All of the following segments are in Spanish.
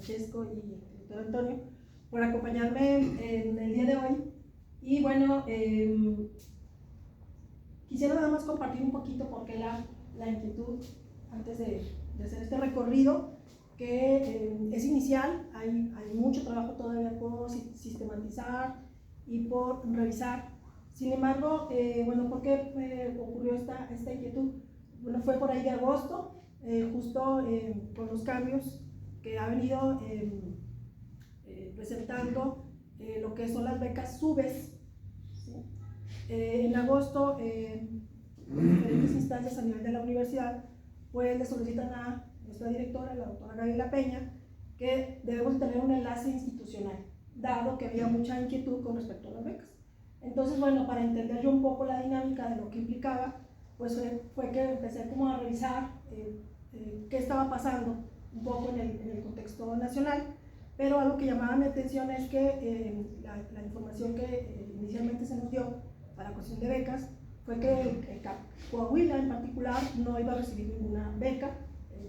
Francesco y el doctor Antonio, por acompañarme en el día de hoy. Y bueno, quisiera nada más compartir un poquito porque la inquietud antes de hacer este recorrido, que es inicial, hay mucho trabajo todavía por sistematizar y por revisar. Sin embargo, bueno, ¿por qué ocurrió esta inquietud? Bueno, fue por ahí de agosto, justo con los cambios que ha venido presentando lo que son las becas SUBES, ¿sí? En agosto, diferentes instancias a nivel de la universidad, pues le solicitan a nuestra directora, la doctora Gabriela Peña, que debemos tener un enlace institucional, dado que había mucha inquietud con respecto a las becas. Entonces, bueno, para entender yo un poco la dinámica de lo que implicaba, pues fue que empecé como a revisar qué estaba pasando un poco en el contexto nacional, pero algo que llamaba mi atención es que la información que inicialmente se nos dio para cuestión de becas fue que Coahuila en particular no iba a recibir ninguna beca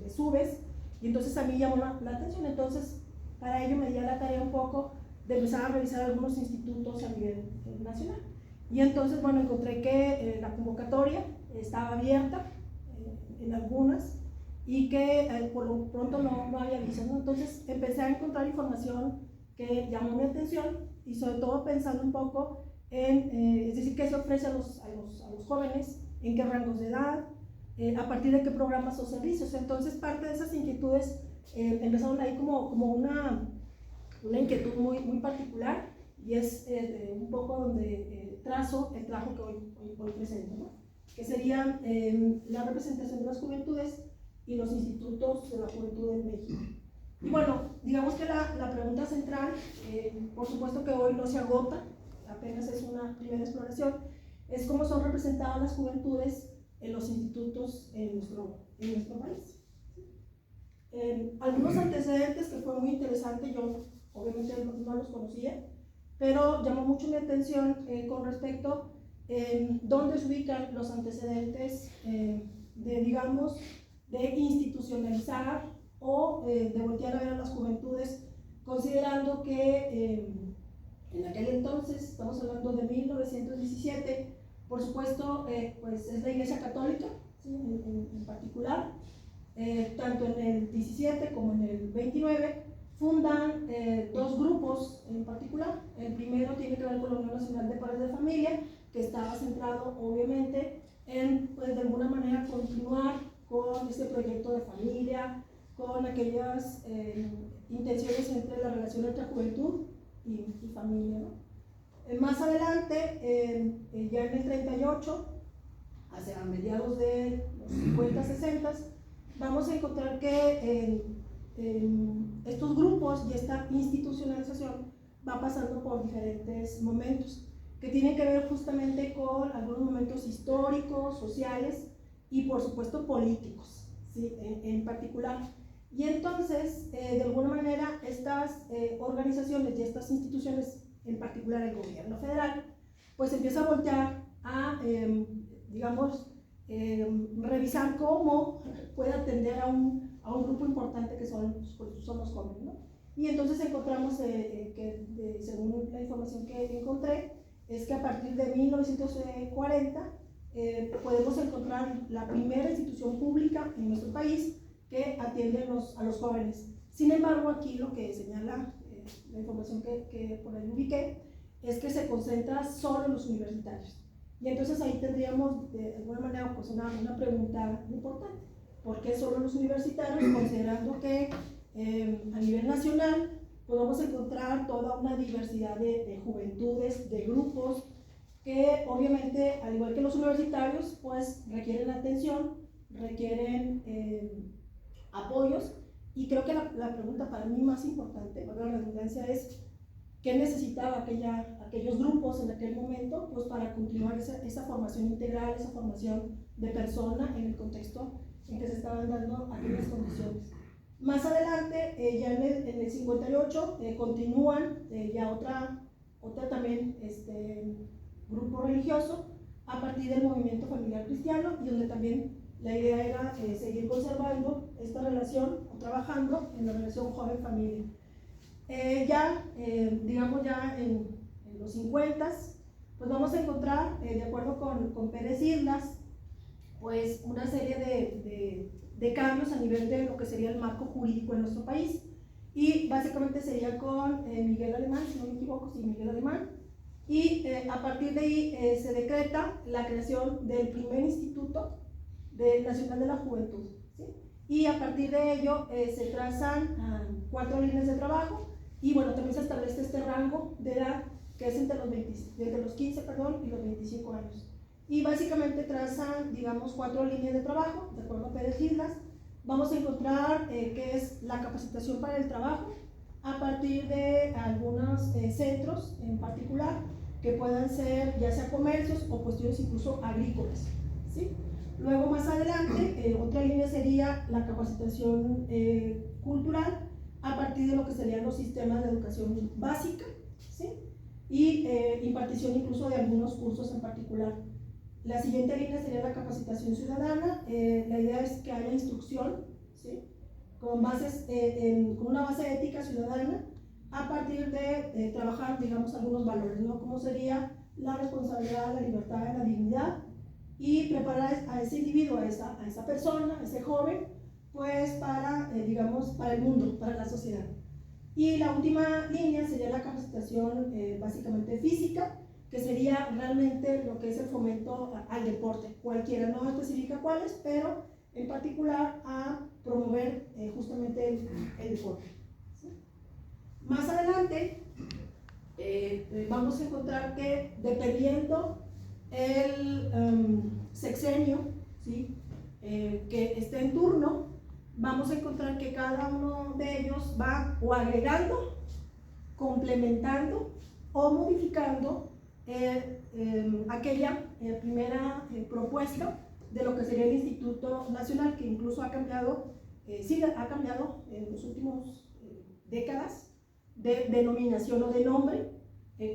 de SUBES, y entonces a mí llamó la atención. Entonces para ello me di a la tarea un poco de empezar a revisar algunos institutos a nivel nacional, y entonces bueno, encontré que la convocatoria estaba abierta en algunas y que por lo pronto no había visas, ¿no? Entonces empecé a encontrar información que llamó mi atención, y sobre todo pensando un poco es decir, qué se ofrece a los jóvenes, en qué rangos de edad, a partir de qué programas o servicios. Entonces parte de esas inquietudes empezaron ahí como una inquietud muy particular, y es un poco donde trazo el trabajo que hoy presento, ¿no? Que sería la representación de las juventudes y los institutos de la juventud en México. Y bueno, digamos que la pregunta central, por supuesto que hoy no se agota, apenas es una primera exploración, es cómo son representadas las juventudes en los institutos en nuestro país. Algunos antecedentes que fue muy interesante, yo obviamente no los conocía, pero llamó mucho mi atención con respecto a dónde se ubican los antecedentes digamos, de institucionalizar o de voltear a ver a las juventudes, considerando que en aquel entonces, estamos hablando de 1917, por supuesto, pues es la Iglesia Católica, ¿sí? en particular, tanto en el 17 como en el 29, fundan dos grupos en particular. El primero tiene que ver con la Unión Nacional de Padres de Familia, que estaba centrado obviamente en, pues, de alguna manera, continuar con este proyecto de familia, con aquellas intenciones entre la relación entre juventud y familia, ¿no? Más adelante, ya en el 38, hacia mediados de los 50, 60, vamos a encontrar que estos grupos y esta institucionalización va pasando por diferentes momentos que tienen que ver justamente con algunos momentos históricos, sociales y por supuesto políticos, ¿sí? en particular. Y entonces, de alguna manera, estas organizaciones y estas instituciones, en particular el gobierno federal, pues empieza a voltear a, digamos, revisar cómo puede atender a un grupo importante que son los jóvenes, ¿no? Y entonces encontramos que, según la información que encontré, es que a partir de 1940 podemos encontrar la primera institución pública en nuestro país que atiende a los jóvenes. Sin embargo, aquí lo que señala la información que por ahí ubiqué es que se concentra solo en los universitarios. Y entonces ahí tendríamos de alguna manera pues una pregunta importante: ¿por qué solo los universitarios? Considerando que a nivel nacional podemos encontrar toda una diversidad de juventudes, de grupos que obviamente, al igual que los universitarios, pues requieren atención, requieren apoyos. Y creo que la pregunta para mí más importante, valga la redundancia, es ¿qué necesitaba aquellos grupos en aquel momento, pues, para continuar esa formación integral, esa formación de persona en el contexto en que se estaban dando aquellas condiciones? Más adelante, ya en el 58, continúan ya otra también grupo religioso a partir del movimiento familiar cristiano, y donde también la idea era seguir conservando esta relación o trabajando en la relación joven-familia. Digamos ya en los 50, pues vamos a encontrar, de acuerdo con Pérez Islas, pues una serie de cambios a nivel de lo que sería el marco jurídico en nuestro país. Y básicamente sería con Miguel Alemán, si no me equivoco, sí, Miguel Alemán. Y a partir de ahí se decreta la creación del primer Instituto Nacional de la Juventud, ¿sí? Y a partir de ello se trazan 4 líneas de trabajo y bueno, también se establece este rango de edad que es entre los 15 y los 25 años. Y básicamente trazan, digamos, 4 líneas de trabajo, de acuerdo a Pérez Islas. Vamos a encontrar que es la capacitación para el trabajo a partir de algunos centros en particular que puedan ser ya sea comercios o cuestiones incluso agrícolas, ¿sí? Luego más adelante, otra línea sería la capacitación cultural a partir de lo que serían los sistemas de educación básica, ¿sí? Y impartición incluso de algunos cursos en particular. La siguiente línea sería la capacitación ciudadana. La idea es que haya instrucción, ¿sí? Con una base ética ciudadana a partir de trabajar, digamos, algunos valores, ¿no? Como sería la responsabilidad, la libertad, la dignidad, y preparar a ese individuo, a esa persona, a ese joven, pues para, digamos, para el mundo, para la sociedad. Y la última línea sería la capacitación básicamente física, que sería realmente lo que es el fomento al deporte, cualquiera, no especifica cuáles, pero en particular a promover justamente el deporte, ¿sí? Más adelante vamos a encontrar que dependiendo el sexenio, ¿sí? Que esté en turno, vamos a encontrar que cada uno de ellos va o agregando, complementando o modificando aquella primera propuesta de lo que sería el Instituto Nacional, que incluso ha cambiado, sí ha cambiado en los últimos décadas de denominación o de nombre,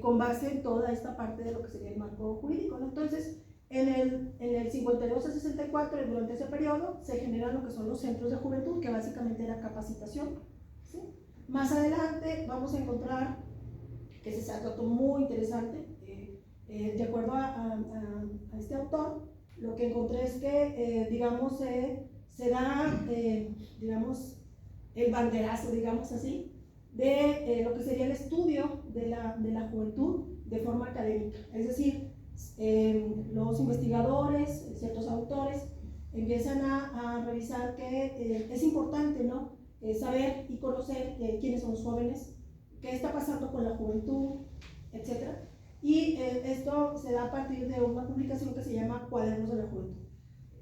con base en toda esta parte de lo que sería el marco jurídico, ¿no? Entonces, en el 52 a 64, durante ese periodo, se generan lo que son los centros de juventud, que básicamente era capacitación, ¿sí? Más adelante vamos a encontrar que se trató muy interesante, de acuerdo a este autor, lo que encontré es que, digamos, se da, digamos, el banderazo, digamos así, de lo que sería el estudio de la juventud de forma académica. Es decir, los investigadores, ciertos autores, empiezan a revisar que es importante, ¿no? Saber y conocer quiénes son los jóvenes, qué está pasando con la juventud, etc. Y esto se da a partir de una publicación que se llama Cuadernos de la Juventud.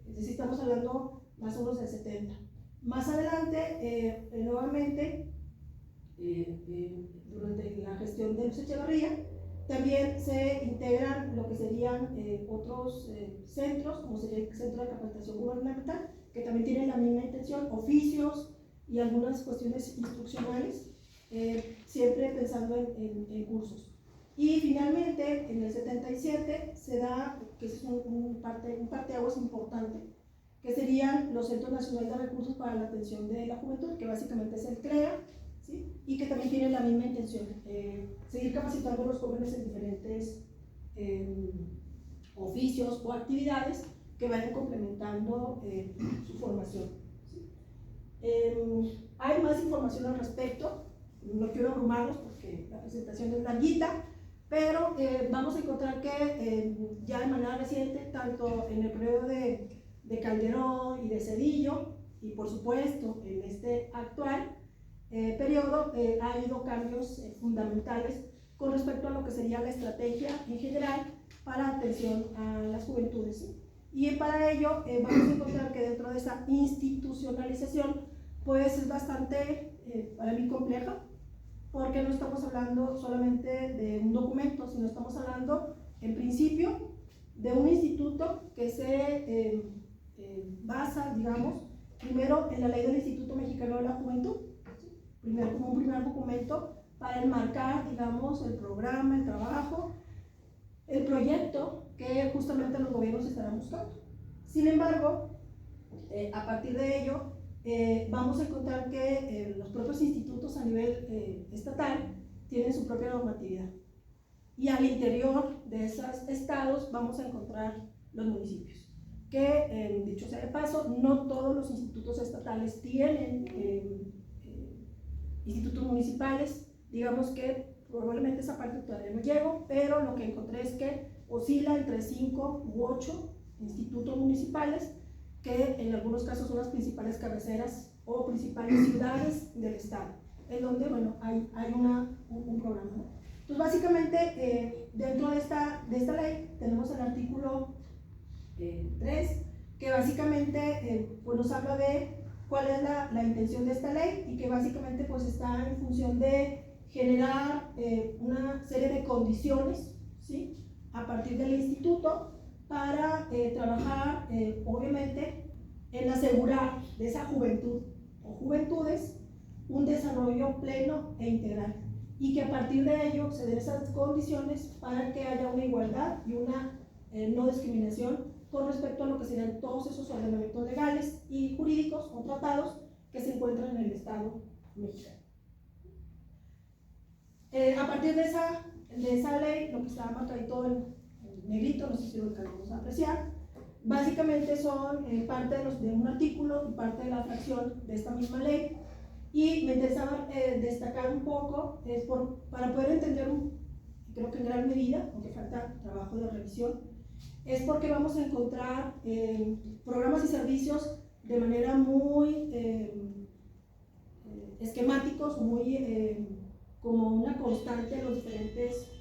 Es decir, estamos hablando más o menos del 70. Más adelante, nuevamente, durante la gestión de Luis Echeverría, también se integran lo que serían otros centros, como sería el Centro de Capacitación Gubernamental, que también tienen la misma intención, oficios y algunas cuestiones instruccionales, siempre pensando en cursos. Y finalmente, en el 77 se da, que es un parteaguas importante, que serían los Centros Nacionales de Recursos para la Atención de la Juventud, que básicamente es el CREA, ¿sí? Y que también tienen la misma intención, seguir capacitando a los jóvenes en diferentes oficios o actividades que vayan complementando su formación, ¿sí? Hay más información al respecto, no quiero abrumarlos porque la presentación es larguita, pero vamos a encontrar que ya de manera reciente, tanto en el periodo de Calderón y de Zedillo, y por supuesto en este actual periodo, ha habido cambios fundamentales con respecto a lo que sería la estrategia en general para atención a las juventudes, ¿sí? Y para ello vamos a encontrar que dentro de esa institucionalización pues es bastante, para mí, compleja, porque no estamos hablando solamente de un documento, sino estamos hablando, en principio, de un instituto que se basa, digamos, primero en la ley del Instituto Mexicano de la Juventud, ¿sí? Como un primer documento para enmarcar, digamos, el programa, el trabajo, el proyecto que justamente los gobiernos estarán buscando. Sin embargo, A partir de ello, vamos a encontrar que los propios institutos a nivel estatal tienen su propia normatividad. Y al interior de esos estados vamos a encontrar los municipios. Que, dicho sea de paso, no todos los institutos estatales tienen institutos municipales. Digamos que probablemente esa parte todavía no llego, pero lo que encontré es que oscila entre 5 u 8 institutos municipales, que en algunos casos son las principales cabeceras o principales ciudades del estado, en donde, bueno, hay un programa, ¿no? Entonces, básicamente, dentro de esta ley tenemos el artículo 3, que básicamente pues nos habla de cuál es la intención de esta ley, y que básicamente pues está en función de generar una serie de condiciones, ¿sí?, a partir del instituto para trabajar, obviamente, en asegurar de esa juventud o juventudes un desarrollo pleno e integral, y que a partir de ello se den esas condiciones para que haya una igualdad y una no discriminación con respecto a lo que serían todos esos ordenamientos legales y jurídicos o tratados que se encuentran en el Estado mexicano. A partir de esa ley, lo que está marcadito en negrito, no sé si lo alcanzamos a apreciar, básicamente son parte de un artículo y parte de la fracción de esta misma ley, y me interesaba destacar un poco, para poder entender, creo que en gran medida, aunque falta trabajo de revisión, es porque vamos a encontrar programas y servicios de manera muy esquemáticos, muy como una constante en los diferentes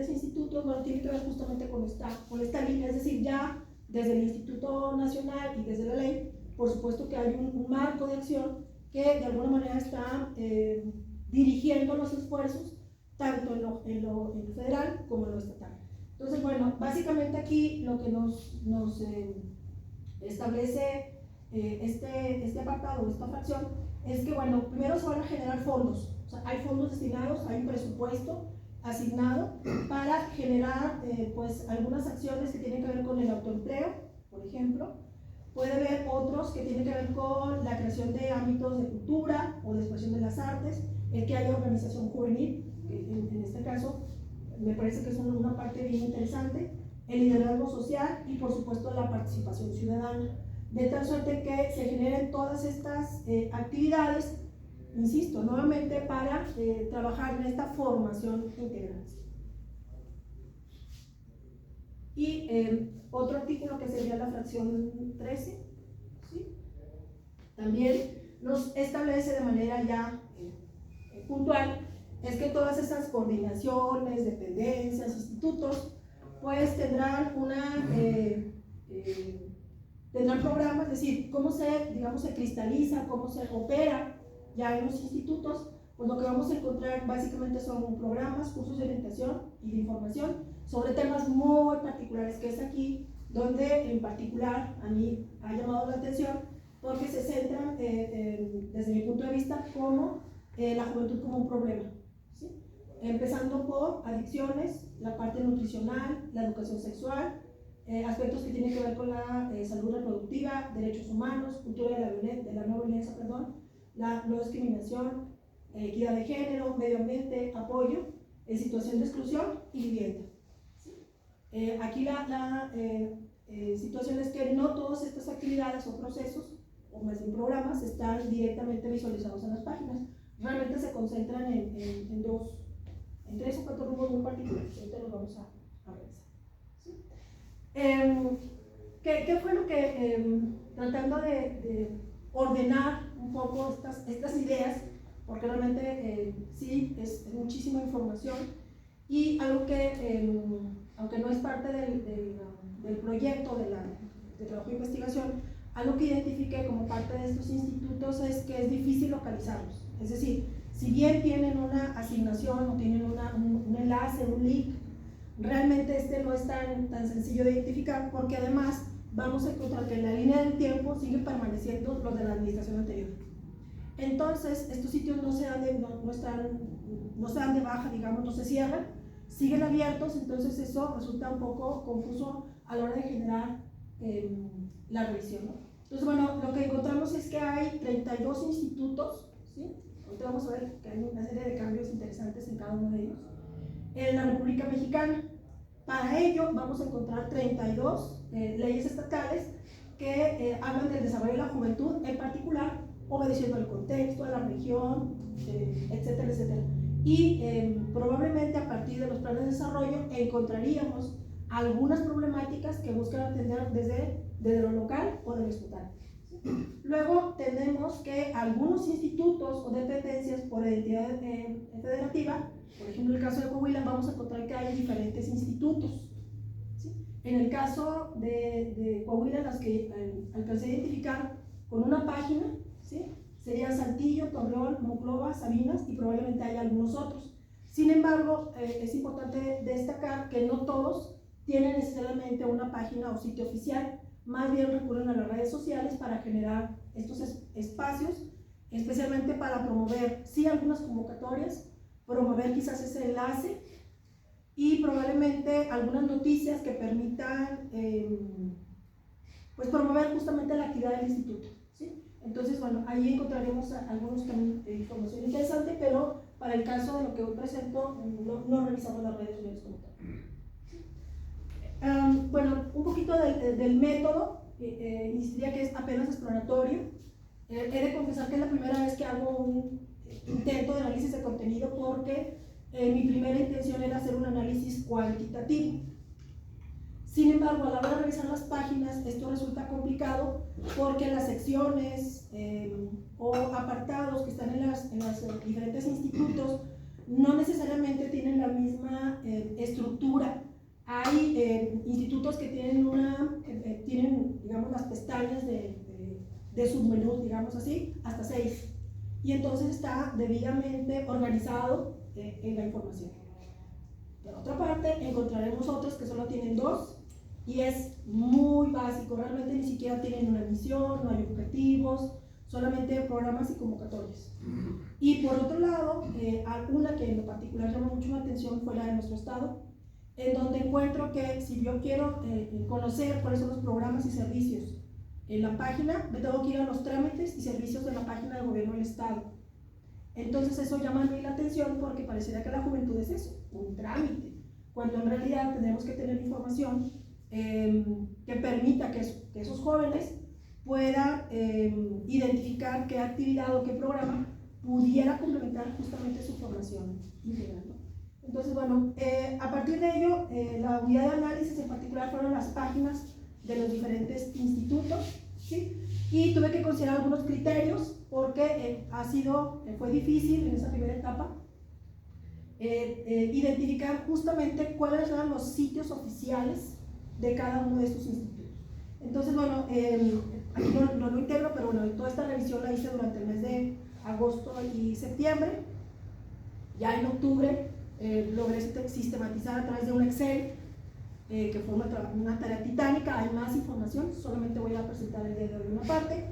institutos. Bueno, tiene que ver justamente con esta línea, es decir, ya desde el Instituto Nacional y desde la ley, por supuesto que hay un marco de acción que de alguna manera está dirigiendo los esfuerzos tanto en lo federal como en lo estatal. Entonces, bueno, básicamente aquí lo que nos establece este apartado, esta fracción, es que, bueno, primero se van a generar fondos. O sea, hay fondos destinados, hay un presupuesto asignado para generar pues algunas acciones que tienen que ver con el autoempleo, por ejemplo. Puede haber otros que tienen que ver con la creación de ámbitos de cultura o de expresión de las artes, el que haya organización juvenil, en este caso me parece que es una parte bien interesante, el liderazgo social y por supuesto la participación ciudadana, de tal suerte que se generen todas estas actividades, insisto, nuevamente para trabajar en esta formación integral. Y otro artículo que sería la fracción 13, ¿sí?, también nos establece de manera ya puntual, es que todas esas coordinaciones, dependencias, institutos, pues tendrán tendrán programas, es decir, cómo se cristaliza, cómo se opera ya en los institutos. Pues lo que vamos a encontrar básicamente son programas, cursos de orientación y de información sobre temas muy particulares, que es aquí donde en particular a mí ha llamado la atención, porque se centran desde mi punto de vista como la juventud como un problema, ¿sí?, empezando por adicciones, la parte nutricional, la educación sexual, aspectos que tienen que ver con la salud reproductiva, derechos humanos, cultura de la no violencia, la no discriminación, equidad de género, medio ambiente, apoyo en situación de exclusión y vivienda. ¿Sí? Aquí la situación es que no todas estas actividades o procesos, o más bien programas, están directamente visualizados en las páginas. Realmente se concentran en 3 o 4 rubros muy particulares. Ahorita los vamos a revisar. ¿Sí? ¿Qué fue lo que, tratando de ordenar un poco estas ideas, porque realmente sí es muchísima información, y algo que, aunque no es parte del proyecto de trabajo de investigación, algo que identifiqué como parte de estos institutos es que es difícil localizarlos. Es decir, si bien tienen una asignación o tienen un enlace, un link, realmente no es tan sencillo de identificar, porque además vamos a encontrar que en la línea del tiempo siguen permaneciendo los de la administración anterior. Entonces, estos sitios no se dan de baja, digamos, no se cierran, siguen abiertos. Entonces eso resulta un poco confuso a la hora de generar la revisión, ¿no? Entonces, bueno, lo que encontramos es que hay 32 institutos, ¿sí? Ahorita vamos a ver que hay una serie de cambios interesantes en cada uno de ellos, en la República Mexicana. Para ello vamos a encontrar 32 leyes estatales que hablan del desarrollo de la juventud, en particular obedeciendo al contexto, a la región, etcétera, etcétera. Y probablemente a partir de los planes de desarrollo encontraríamos algunas problemáticas que buscan atender desde lo local o de lo estatal. Luego tenemos que algunos institutos o dependencias por entidad federativa, por ejemplo en el caso de Coahuila, vamos a encontrar que hay diferentes institutos, ¿sí? En el caso de Coahuila, las que alcancé a identificar con una página, ¿sí? Serían Saltillo, Torreón, Monclova, Sabinas y probablemente hay algunos otros. Sin embargo, es importante destacar que no todos tienen necesariamente una página o sitio oficial, más bien recurren a las redes sociales para generar estos espacios, especialmente para promover, sí, algunas convocatorias, promover quizás ese enlace y probablemente algunas noticias que permitan pues promover justamente la actividad del instituto, ¿sí? Entonces, bueno, ahí encontraremos algunos también información interesante, pero para el caso de lo que hoy presento, no revisamos las redes sociales como tal. Bueno, un poquito del método, insistiría que es apenas exploratorio. He de confesar que es la primera vez que hago un intento de análisis de contenido porque mi primera intención era hacer un análisis cuantitativo. Sin embargo, a la hora de revisar las páginas, esto resulta complicado porque las secciones o apartados que están en los diferentes institutos no necesariamente tienen la misma estructura. Hay institutos que tienen, digamos, las pestañas de submenús, digamos así, hasta 6. Y entonces está debidamente organizado en la información. De otra parte, encontraremos otros que solo tienen 2 y es muy básico, realmente ni siquiera tienen una misión, no hay objetivos, solamente programas y convocatorias. Y por otro lado, una que en lo particular llamó mucho la atención fue la de nuestro estado, en donde encuentro que si yo quiero conocer cuáles son los programas y servicios en la página, me tengo que ir a los trámites y servicios de la página del gobierno del estado. Entonces eso llama a mí la atención porque pareciera que la juventud es eso, un trámite, cuando en realidad tenemos que tener información que permita que esos jóvenes puedan identificar qué actividad o qué programa pudiera complementar justamente su formación integral, ¿no? Entonces, bueno, a partir de ello, la unidad de análisis en particular fueron las páginas de los diferentes institutos, ¿sí? Y tuve que considerar algunos criterios porque fue difícil en esa primera etapa identificar justamente cuáles eran los sitios oficiales de cada uno de estos institutos. Entonces, bueno, aquí no lo integro, pero bueno, toda esta revisión la hice durante el mes de agosto y septiembre. Ya en octubre logré sistematizar a través de un Excel, que fue una tarea titánica. Hay más información, solamente voy a presentar el día de hoy una parte,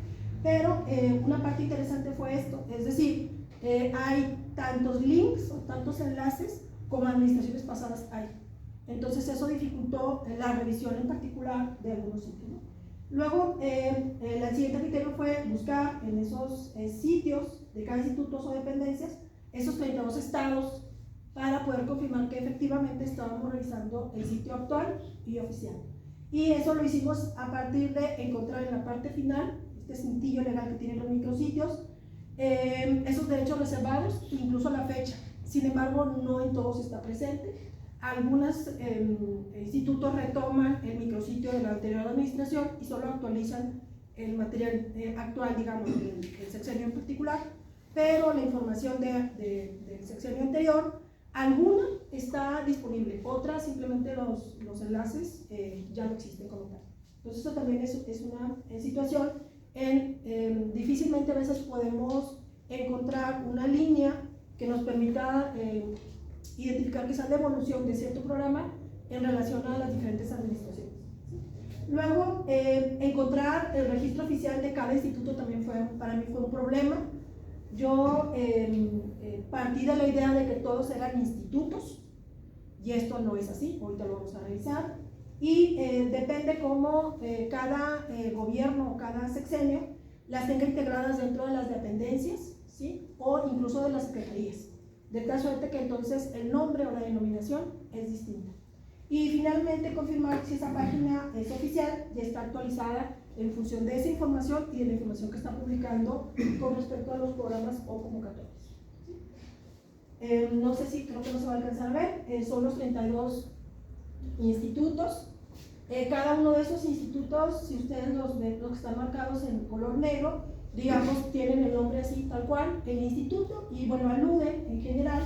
pero una parte interesante fue esto, es decir, hay tantos links o tantos enlaces como administraciones pasadas hay. Entonces eso dificultó la revisión en particular de algunos sitios, ¿no? Luego, el siguiente criterio fue buscar en esos sitios de cada instituto o dependencias esos 32 estados para poder confirmar que efectivamente estábamos revisando el sitio actual y oficial. Y eso lo hicimos a partir de encontrar en la parte final, este cintillo legal que tienen los micrositios, esos derechos reservados, incluso la fecha. Sin embargo, no en todos está presente. Algunos institutos retoman el micrositio de la anterior administración y solo actualizan el material actual, digamos, del sexenio en particular, pero la información del sexenio anterior, alguna está disponible, otra simplemente los enlaces ya no existen como tal. Entonces esto también es una situación difícilmente a veces podemos encontrar una línea que nos permita identificar quizás la evolución de cierto programa en relación a las diferentes administraciones. Luego, encontrar el registro oficial de cada instituto también para mí fue un problema. Yo partí de la idea de que todos eran institutos y esto no es así, ahorita lo vamos a revisar. y depende cómo cada gobierno o cada sexenio las tenga integradas dentro de las dependencias, ¿sí? O incluso de las secretarías, de tal suerte que entonces el nombre o la denominación es distinta. Y finalmente confirmar si esa página es oficial y está actualizada en función de esa información y de la información que está publicando con respecto a los programas o convocatorias. No sé si, creo que no se va a alcanzar a ver, son los 32 institutos. Cada uno de esos institutos, si ustedes los ven, los que están marcados en color negro, digamos, tienen el nombre así, tal cual, el instituto, y bueno, alude en general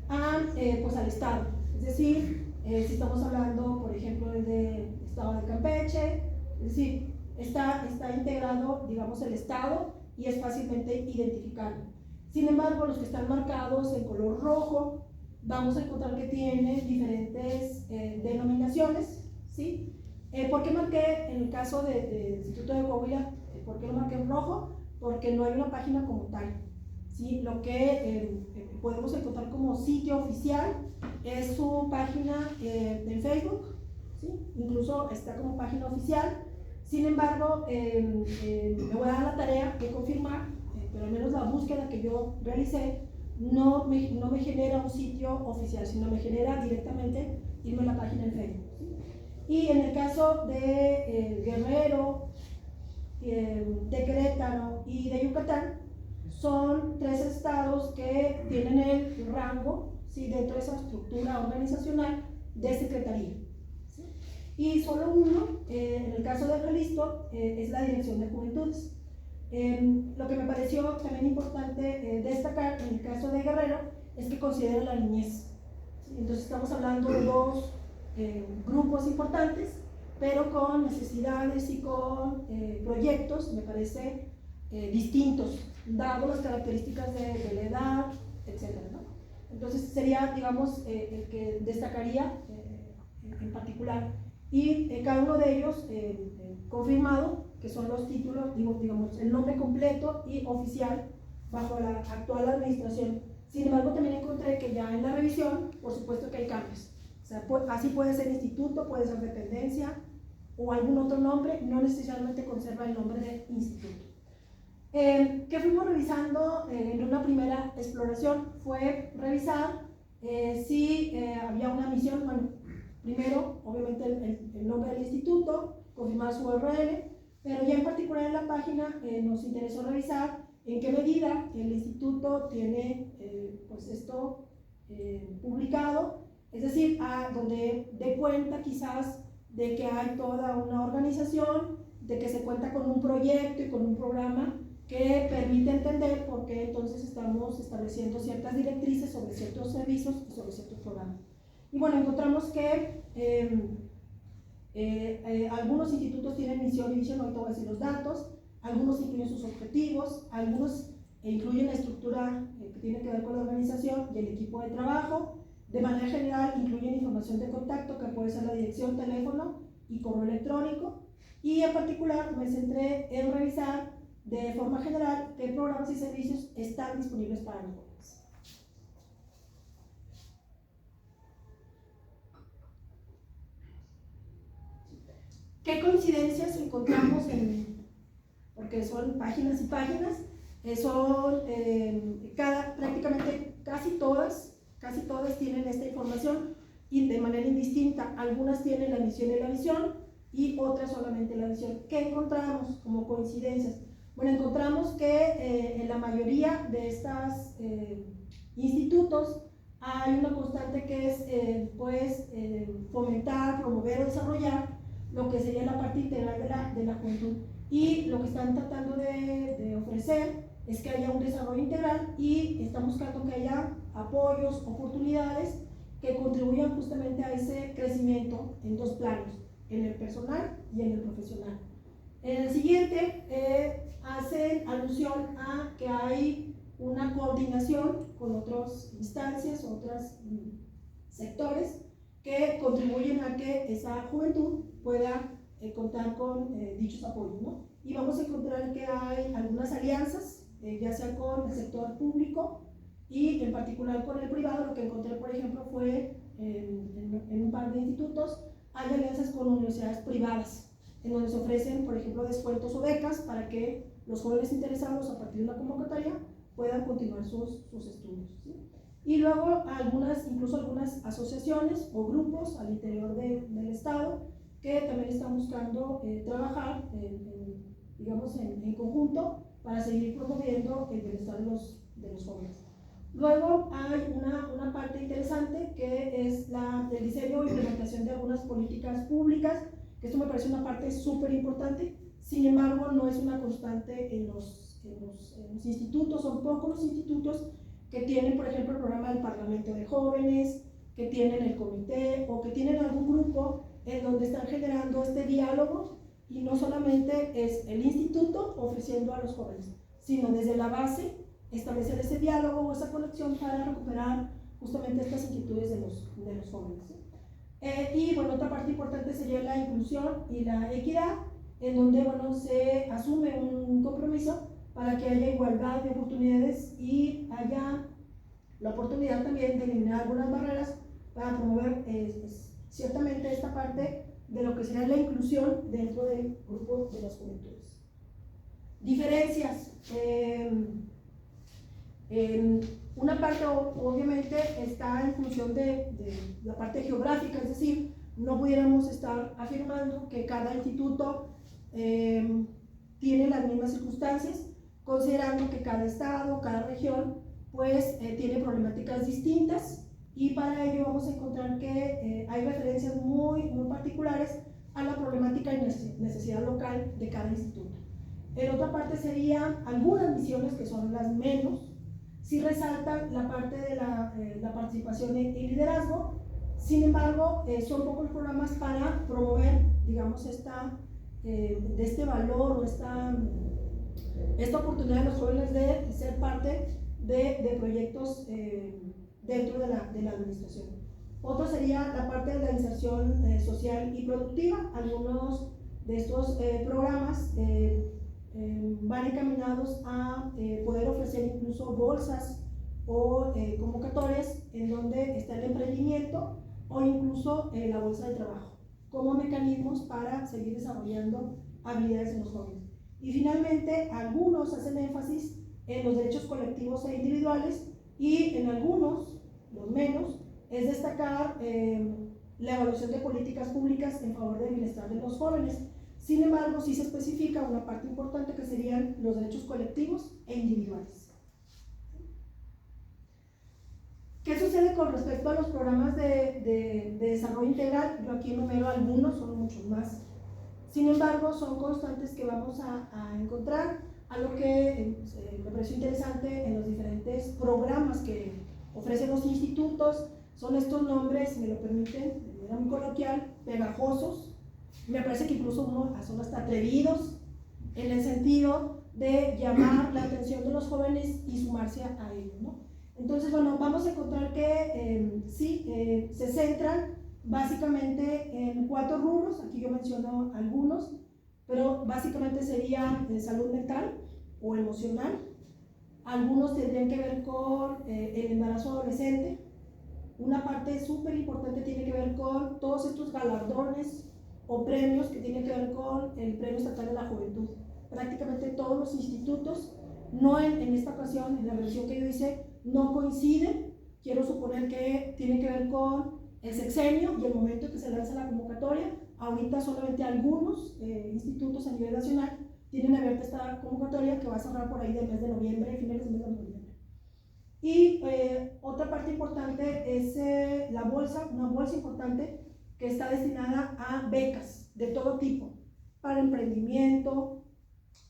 a, pues al estado. Es decir, si estamos hablando, por ejemplo, del estado de Campeche, es decir, está integrado, digamos, el estado y es fácilmente identificable. Sin embargo, los que están marcados en color rojo, vamos a encontrar que tienen diferentes denominaciones, ¿sí? ¿Por qué marqué en el caso del Instituto de Coahuila? ¿Por qué lo marqué en rojo? Porque no hay una página como tal, ¿sí? Lo que podemos encontrar como sitio oficial es su página en Facebook, ¿sí? Incluso está como página oficial. Sin embargo, me voy a dar la tarea de confirmar, pero al menos la búsqueda que yo realicé no me genera un sitio oficial, sino me genera directamente irme a la página en Facebook, ¿sí? Y en el caso de Guerrero, de Querétaro y de Yucatán, son 3 estados que tienen el rango, ¿sí?, dentro de esa estructura organizacional de secretaría, ¿sí? Y solo uno, en el caso de Jalisco, es la Dirección de Juventudes. Lo que me pareció también importante destacar en el caso de Guerrero es que considera la niñez, ¿sí? Entonces estamos hablando de 2 grupos importantes, pero con necesidades y con proyectos, me parece, distintos, dado las características de la edad, etc., ¿no? Entonces sería, digamos, el que destacaría en particular. Y cada uno de ellos confirmado, que son los títulos, digamos, el nombre completo y oficial bajo la actual administración. Sin embargo, también encontré que ya en la revisión, por supuesto que hay cambios. O sea, así puede ser instituto, puede ser dependencia o algún otro nombre, no necesariamente conserva el nombre de instituto. ¿Qué fuimos revisando en una primera exploración? Fue revisar si había una misión. Bueno, primero, obviamente, el nombre del instituto, confirmar su URL, pero ya en particular en la página nos interesó revisar en qué medida el instituto tiene pues esto publicado, es decir, donde dé cuenta quizás de que hay toda una organización, de que se cuenta con un proyecto y con un programa que permite entender por qué entonces estamos estableciendo ciertas directrices sobre ciertos servicios y sobre ciertos programas. Y bueno, encontramos que algunos institutos tienen misión y visión, ahorita voy a decir los datos, algunos incluyen sus objetivos, algunos incluyen la estructura que tiene que ver con la organización y el equipo de trabajo. De manera general incluyen información de contacto que puede ser la dirección, teléfono y correo electrónico, y en particular me centré en revisar de forma general qué programas y servicios están disponibles para los jóvenes. ¿Qué coincidencias encontramos porque son páginas y páginas? Son prácticamente casi todas tienen esta información y de manera indistinta. Algunas tienen la misión y la visión y otras solamente la visión. ¿Qué encontramos como coincidencias? Bueno, encontramos que en la mayoría de estos institutos hay una constante que es fomentar, promover o desarrollar lo que sería la parte integral de la juventud, y lo que están tratando de ofrecer es que haya un desarrollo integral y están buscando que haya apoyos, oportunidades que contribuyan justamente a ese crecimiento en 2 planos, en el personal y en el profesional. En el siguiente hacen alusión a que hay una coordinación con otras instancias, otros sectores que contribuyen a que esa juventud pueda contar con dichos apoyos, ¿no? Y vamos a encontrar que hay algunas alianzas, ya sea con el sector público y en particular con el privado. Lo que encontré, por ejemplo, fue en un par de institutos hay alianzas con universidades privadas, en donde se ofrecen, por ejemplo, descuentos o becas para que los jóvenes interesados a partir de una convocatoria puedan continuar sus estudios, ¿sí? Y luego incluso algunas asociaciones o grupos al interior del Estado que también están buscando trabajar digamos, en conjunto para seguir promoviendo el bienestar de los jóvenes. Luego hay una parte interesante que es el diseño e implementación de algunas políticas públicas, que esto me parece una parte súper importante. Sin embargo, no es una constante en los institutos. Son pocos los institutos que tienen, por ejemplo, el programa del Parlamento de Jóvenes, que tienen el comité o que tienen algún grupo en donde están generando este diálogo, y no solamente es el instituto ofreciendo a los jóvenes, sino desde la base establecer ese diálogo o esa conexión para recuperar justamente estas inquietudes de los jóvenes. Y bueno, otra parte importante sería la inclusión y la equidad, en donde bueno, se asume un compromiso para que haya igualdad de oportunidades y haya la oportunidad también de eliminar algunas barreras para promover ciertamente esta parte de lo que sería la inclusión dentro del grupo de las juventudes. Diferencias. Una parte obviamente está en función de la parte geográfica, es decir, no pudiéramos estar afirmando que cada instituto tiene las mismas circunstancias, considerando que cada estado, cada región, pues tiene problemáticas distintas, y para ello vamos a encontrar que hay referencias muy particulares a la problemática y necesidad local de cada instituto. En otra parte serían algunas misiones que son las menos, sí resaltan la parte de la participación y liderazgo. Sin embargo, son pocos los programas para promover, digamos, de este valor o esta oportunidad de los jóvenes de ser parte de proyectos dentro de la administración. Otro sería la parte de la inserción social y productiva. Algunos de estos programas van encaminados a poder ofrecer incluso bolsas o convocatorias en donde está el emprendimiento o incluso la bolsa de trabajo como mecanismos para seguir desarrollando habilidades en los jóvenes. Y finalmente, algunos hacen énfasis en los derechos colectivos e individuales, y en algunos, los menos, es destacar la evaluación de políticas públicas en favor del bienestar de los jóvenes. Sin embargo, sí se especifica una parte importante que serían los derechos colectivos e individuales. ¿Qué sucede con respecto a los programas de desarrollo integral? Yo aquí enumero algunos, son muchos más. Sin embargo, son constantes que vamos a encontrar. Algo que me pareció interesante en los diferentes programas que ofrecen los institutos son estos nombres, si me lo permiten, de manera muy coloquial, pegajosos. Me parece que incluso son hasta atrevidos en el sentido de llamar la atención de los jóvenes y sumarse a ellos, ¿no? Entonces, bueno, vamos a encontrar que se centran básicamente en 4 rubros. Aquí yo menciono algunos, pero básicamente serían salud mental o emocional. Algunos tendrían que ver con el embarazo adolescente. Una parte súper importante tiene que ver con todos estos galardones o premios que tienen que ver con el Premio Estatal de la Juventud. Prácticamente todos los institutos, no en esta ocasión, en la revisión que yo hice, no coinciden. Quiero suponer que tiene que ver con el sexenio y el momento en que se lanza la convocatoria. Ahorita solamente algunos institutos a nivel nacional tienen abierta esta convocatoria, que va a cerrar por ahí del mes de noviembre, finales del mes de noviembre. Y otra parte importante es una bolsa importante que está destinada a becas de todo tipo, para emprendimiento,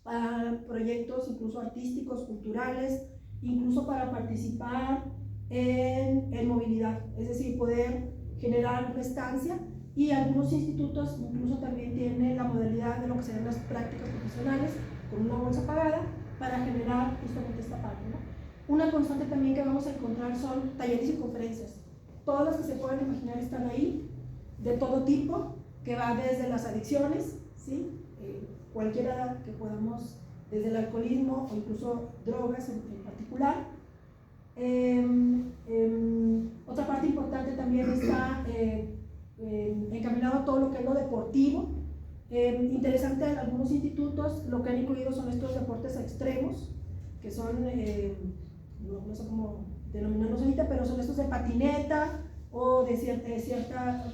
para proyectos incluso artísticos, culturales, incluso para participar en movilidad, es decir, poder generar una estancia. Y algunos institutos incluso también tienen la modalidad de lo que serían las prácticas profesionales con una bolsa pagada para generar justamente esta parte, ¿no? Una constante también que vamos a encontrar son talleres y conferencias. Todas las que se pueden imaginar están ahí, de todo tipo, que va desde las adicciones, ¿sí? Cualquiera que podamos, desde el alcoholismo o incluso drogas en particular. Otra parte importante también está encaminado a todo lo que es lo deportivo. Interesante, algunos institutos lo que han incluido son estos deportes extremos, que son, no sé cómo denominarlos ahorita, pero son estos de patineta o de cierta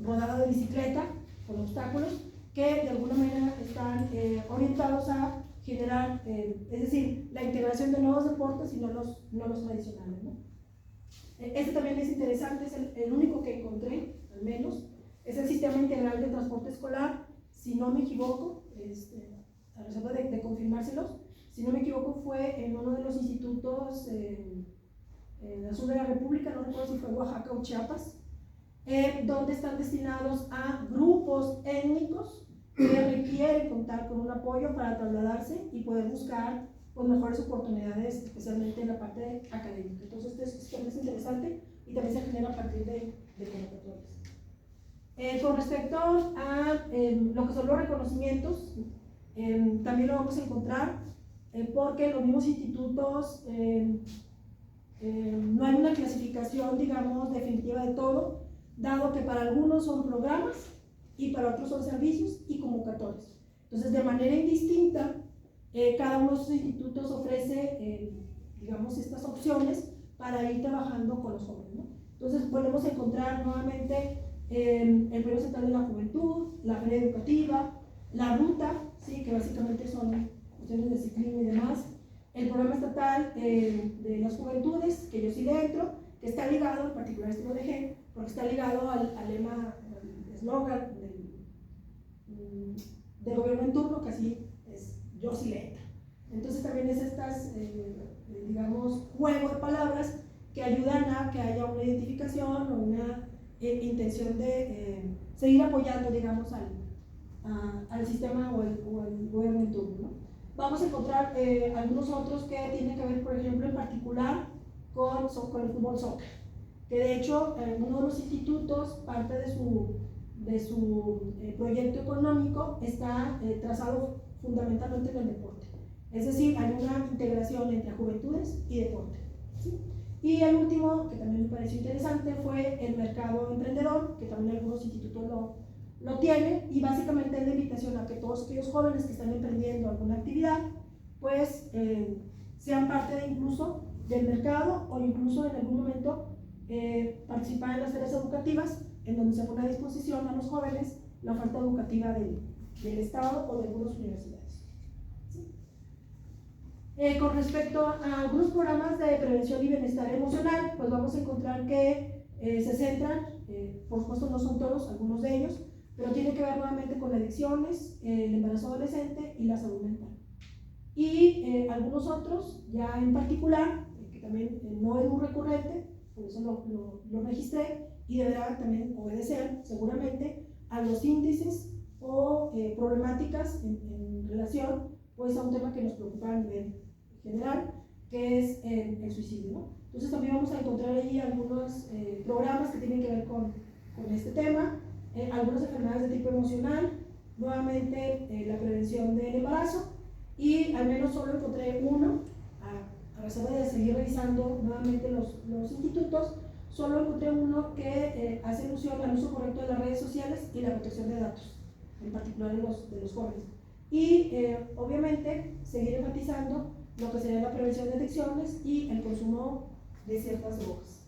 rodada de bicicleta con obstáculos, que de alguna manera están orientados a generar, es decir, la integración de nuevos deportes y no los tradicionales, ¿no? Este también es interesante, es el único que encontré, al menos, es el Sistema Integral de Transporte Escolar, si no me equivoco, a reserva de confirmárselos, si no me equivoco fue en uno de los institutos en el sur de la República, no recuerdo si fue Oaxaca o Chiapas, donde están destinados a grupos étnicos que requieren contar con un apoyo para trasladarse y poder buscar pues, mejores oportunidades, especialmente en la parte académica. Entonces, esto es interesante y también se genera a partir de convocatorias. Con respecto a lo que son los reconocimientos, también lo vamos a encontrar porque los mismos institutos no hay una clasificación, digamos, definitiva de todo, dado que para algunos son programas y para otros son servicios y convocatorias. Entonces, de manera indistinta, cada uno de esos institutos ofrece, digamos, estas opciones para ir trabajando con los jóvenes, ¿no? Entonces, volvemos a encontrar nuevamente el Premio Central de la Juventud, la Feria Educativa, la Ruta, ¿sí? Que básicamente son cuestiones de ciclismo y demás, el Programa Estatal de las Juventudes, que yo sí le entro, que está ligado, en particular este lo dejé, porque está ligado al lema, al eslogan del gobierno en turno, que así es, yo sí le entro. Entonces también es estas, digamos, juego de palabras que ayudan a que haya una identificación o una intención de seguir apoyando, digamos, al sistema o al gobierno en turno, ¿no? Vamos a encontrar algunos otros que tienen que ver, por ejemplo, en particular con el fútbol soccer, que de hecho uno de los institutos, parte de su proyecto económico está trazado fundamentalmente en el deporte. Es decir, hay una integración entre juventudes y deporte, ¿sí? Y el último, que también me pareció interesante, fue el mercado emprendedor, que también algunos institutos lo tienen, y básicamente es la invitación a que todos aquellos jóvenes que están emprendiendo alguna actividad, pues sean parte incluso del mercado o incluso en algún momento participar en las ferias educativas, en donde se pone a disposición a los jóvenes la oferta educativa del Estado o de algunas universidades. ¿Sí? Con respecto a algunos programas de prevención y bienestar emocional, pues vamos a encontrar que se centran, por supuesto no son todos, algunos de ellos, pero tiene que ver nuevamente con adicciones, el embarazo adolescente y la salud mental. Y algunos otros, ya en particular, que también no es muy recurrente, por eso lo registré, y deberá también obedecer seguramente a los índices o problemáticas en relación pues, a un tema que nos preocupa a nivel general, que es el suicidio, ¿no? Entonces también vamos a encontrar ahí algunos programas que tienen que ver con este tema, algunas enfermedades de tipo emocional, nuevamente la prevención del embarazo, y al menos solo encontré uno, a reserva de seguir revisando nuevamente los institutos, solo encontré uno que hace alusión al uso correcto de las redes sociales y la protección de datos, en particular de los jóvenes. Y obviamente seguir enfatizando lo que sería la prevención de adicciones y el consumo de ciertas drogas.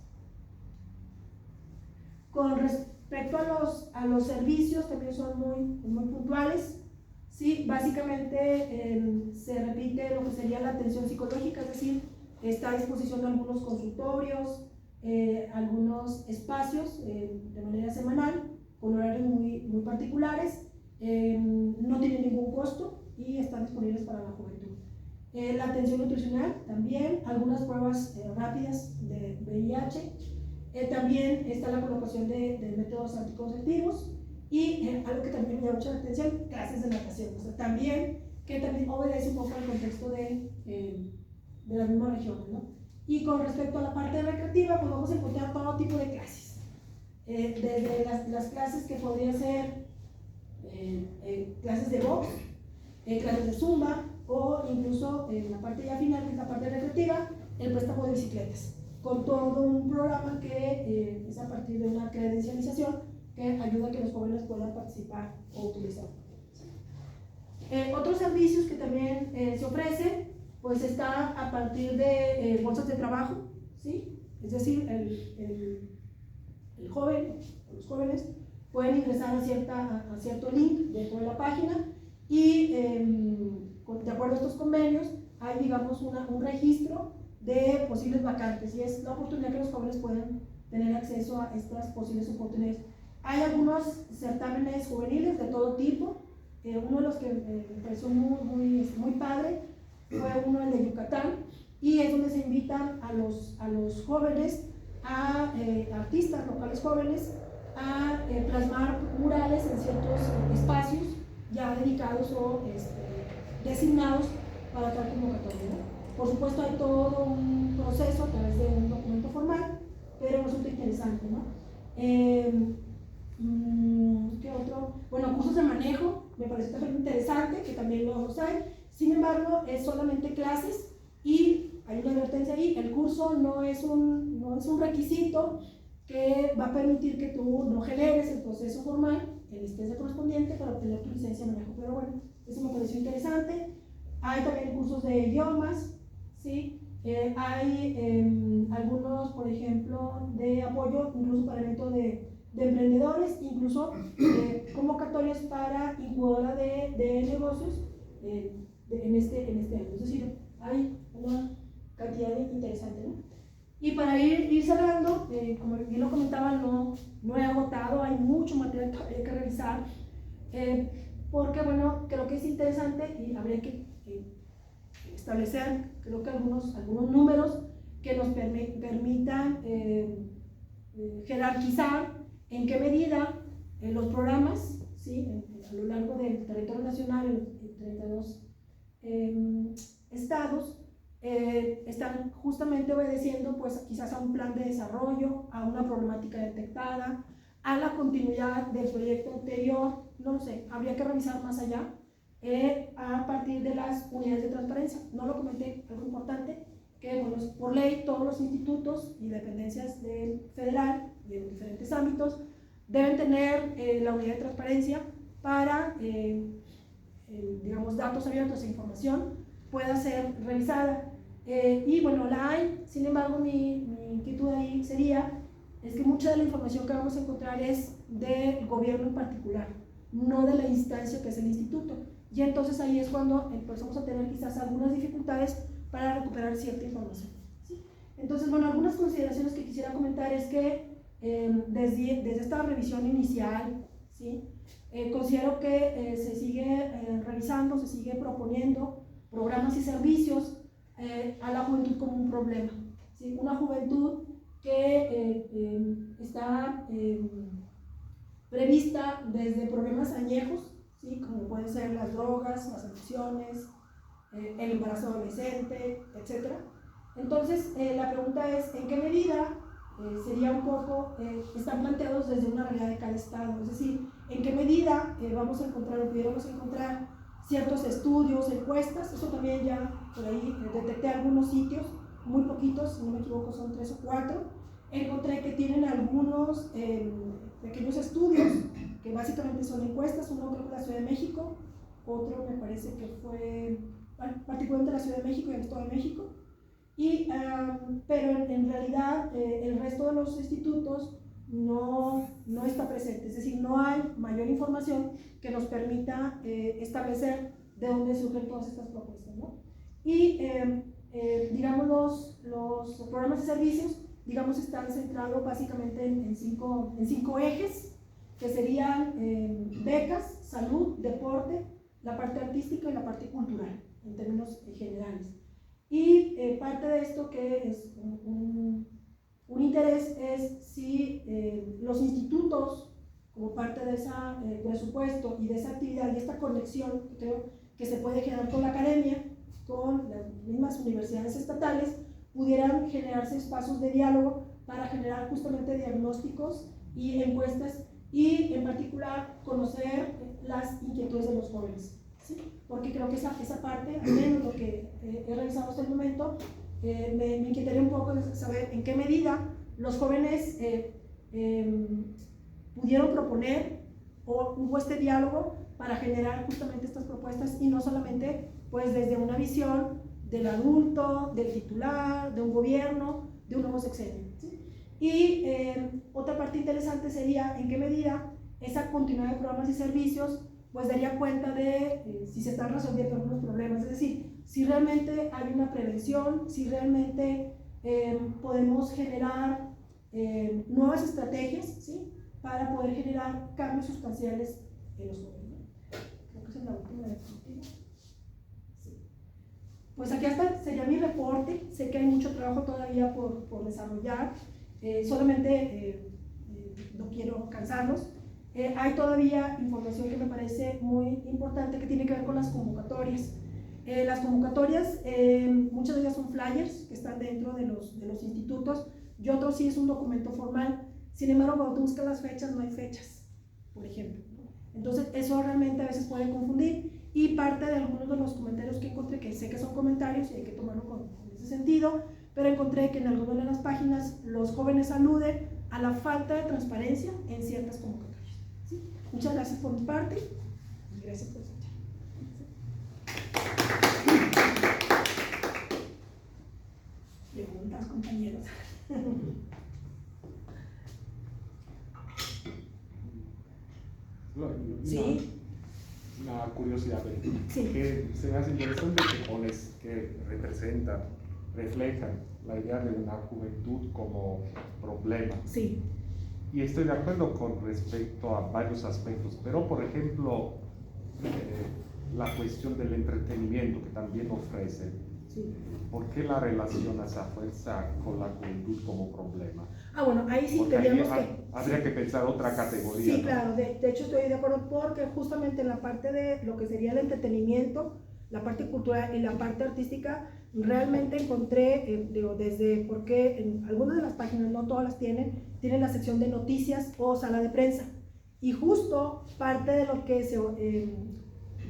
Con respecto a los servicios, también son muy puntuales. Sí, básicamente se repite lo que sería la atención psicológica, es decir, está a disposición de algunos consultorios, algunos espacios de manera semanal, con horarios muy particulares, no tienen ningún costo y están disponibles para la juventud. La atención nutricional también, algunas pruebas rápidas de VIH, también está la colocación de métodos anticonceptivos y algo que también me llama mucha atención, clases de natación, o sea, que también obedece un poco al contexto de las mismas regiones, ¿no? Y con respecto a la parte recreativa, pues vamos a encontrar todo tipo de clases, desde las clases que podrían ser clases de box, clases de zumba, o incluso en la parte ya final, que es la parte recreativa, el préstamo de bicicletas, con todo un programa que es a partir de una credencialización que ayuda a que los jóvenes puedan participar o utilizar. Otros servicios que también se ofrecen, pues está a partir de bolsas de trabajo, ¿sí? Es decir, el joven, los jóvenes pueden ingresar a cierto link dentro de la página y de acuerdo a estos convenios hay, digamos, un registro de posibles vacantes y es la oportunidad que los jóvenes pueden tener acceso a estas posibles oportunidades. Hay algunos certámenes juveniles de todo tipo. Uno de los que me pareció muy padre fue uno el de Yucatán, y es donde se invitan a los jóvenes, a artistas locales jóvenes, a plasmar murales en ciertos espacios ya dedicados o designados para tal convocatoria, ¿no? Por supuesto hay todo un proceso a través de un documento formal, pero resulta interesante, ¿no? ¿Qué otro? Bueno, cursos de manejo, me parece también interesante, que también los hay. Sin embargo, es solamente clases y hay una advertencia ahí, el curso no es un requisito que va a permitir que tú no generes el proceso formal, el licencia correspondiente para obtener tu licencia de manejo. Pero bueno, eso me pareció interesante. Hay también cursos de idiomas, ¿sí? Hay algunos, por ejemplo, de apoyo incluso para eventos de emprendedores, incluso convocatorias para incubadora de negocios en este año. Es decir, hay una cantidad interesante, ¿no? Y para ir cerrando, como bien lo comentaba, no he agotado, hay mucho material que revisar, porque bueno, creo que es interesante y habría que establecer, creo que algunos números que nos permitan jerarquizar en qué medida los programas, ¿sí? A lo largo del territorio nacional, en 32 estados, están justamente obedeciendo pues quizás a un plan de desarrollo, a una problemática detectada, a la continuidad del proyecto anterior, no lo sé, habría que revisar más allá a partir de las unidades de transparencia. No lo comenté, algo importante, que bueno, por ley todos los institutos y dependencias del federal y en diferentes ámbitos deben tener la unidad de transparencia para, digamos, datos abiertos e información pueda ser revisada. Y bueno, la hay, sin embargo, mi inquietud ahí es que mucha de la información que vamos a encontrar es del gobierno en particular, no de la instancia que es el instituto. Y entonces ahí es cuando empezamos a tener quizás algunas dificultades para recuperar cierta información, ¿sí? Entonces, bueno, algunas consideraciones que quisiera comentar es que desde esta revisión inicial, ¿sí? Considero que se sigue revisando, se sigue proponiendo programas y servicios a la juventud como un problema, ¿sí? Una juventud que está prevista desde problemas añejos, ¿sí? Como pueden ser las drogas, las adicciones, el embarazo adolescente, etc. Entonces, la pregunta es, ¿en qué medida sería un poco, están planteados desde una realidad de cada estado? Es decir, ¿en qué medida vamos a encontrar o pudiéramos encontrar ciertos estudios, encuestas? Eso también ya por ahí detecté algunos sitios, muy poquitos, si no me equivoco son 3 o 4. Encontré que tienen algunos pequeños estudios que básicamente son encuestas, uno creo que la Ciudad de México, otro me parece que fue particularmente la Ciudad de México y el Estado de México, pero en realidad el resto de los institutos no está presente, es decir, no hay mayor información que nos permita establecer de dónde surgen todas estas propuestas, ¿no? Y digamos los programas y servicios, digamos, están centrados básicamente en cinco ejes, que serían becas, salud, deporte, la parte artística y la parte cultural, en términos generales. Y parte de esto que es un interés es si los institutos, como parte de ese presupuesto y de esa actividad y esta conexión que creo que se puede generar con la academia, con las mismas universidades estatales, pudieran generarse espacios de diálogo para generar justamente diagnósticos y encuestas y en particular conocer las inquietudes de los jóvenes, ¿sí? Porque creo que esa parte, al menos lo que he revisado hasta el momento, me inquietaría un poco de saber en qué medida los jóvenes pudieron proponer o hubo este diálogo para generar justamente estas propuestas y no solamente pues desde una visión del adulto, del titular, de un gobierno, de un nuevo sexenio, ¿sí? Y otra parte interesante sería en qué medida esa continuidad de programas y servicios pues daría cuenta de si se están resolviendo algunos problemas, es decir, si realmente hay una prevención, si realmente podemos generar nuevas estrategias, ¿sí? Para poder generar cambios sustanciales en los jóvenes, ¿no? Creo que esa es la última diapositiva. Sí. Pues aquí hasta sería mi reporte. Sé que hay mucho trabajo todavía por desarrollar, solamente no quiero cansarlos. Hay todavía información que me parece muy importante que tiene que ver con las convocatorias. Las convocatorias, muchas de ellas son flyers que están dentro de los institutos y otros sí es un documento formal. Sin embargo, cuando tú buscas las fechas, no hay fechas, por ejemplo, ¿no? Entonces, eso realmente a veces puede confundir y parte de algunos de los comentarios que encontré, que sé que son comentarios y hay que tomarlo con ese sentido, pero encontré que en algunas de las páginas los jóvenes aluden a la falta de transparencia en ciertas convocatorias, ¿sí? Muchas gracias por mi parte y gracias por escuchar. Preguntas, compañeros. Sí. Una curiosidad, sí. Que se me hace interesante que pones que representan, reflejan la idea de una juventud como problema. Sí. Y estoy de acuerdo con respecto a varios aspectos, pero por ejemplo, la cuestión del entretenimiento que también ofrece. Sí. ¿Por qué la relaciona esa fuerza con la juventud como problema? Bueno, ahí sí porque tendríamos habría que pensar otra categoría. Sí, ¿no? claro, de hecho estoy de acuerdo porque justamente en la parte de lo que sería el entretenimiento, la parte cultural y la parte artística, realmente encontré, desde porque en algunas de las páginas, no todas las tienen la sección de noticias o sala de prensa. Y justo parte de lo que se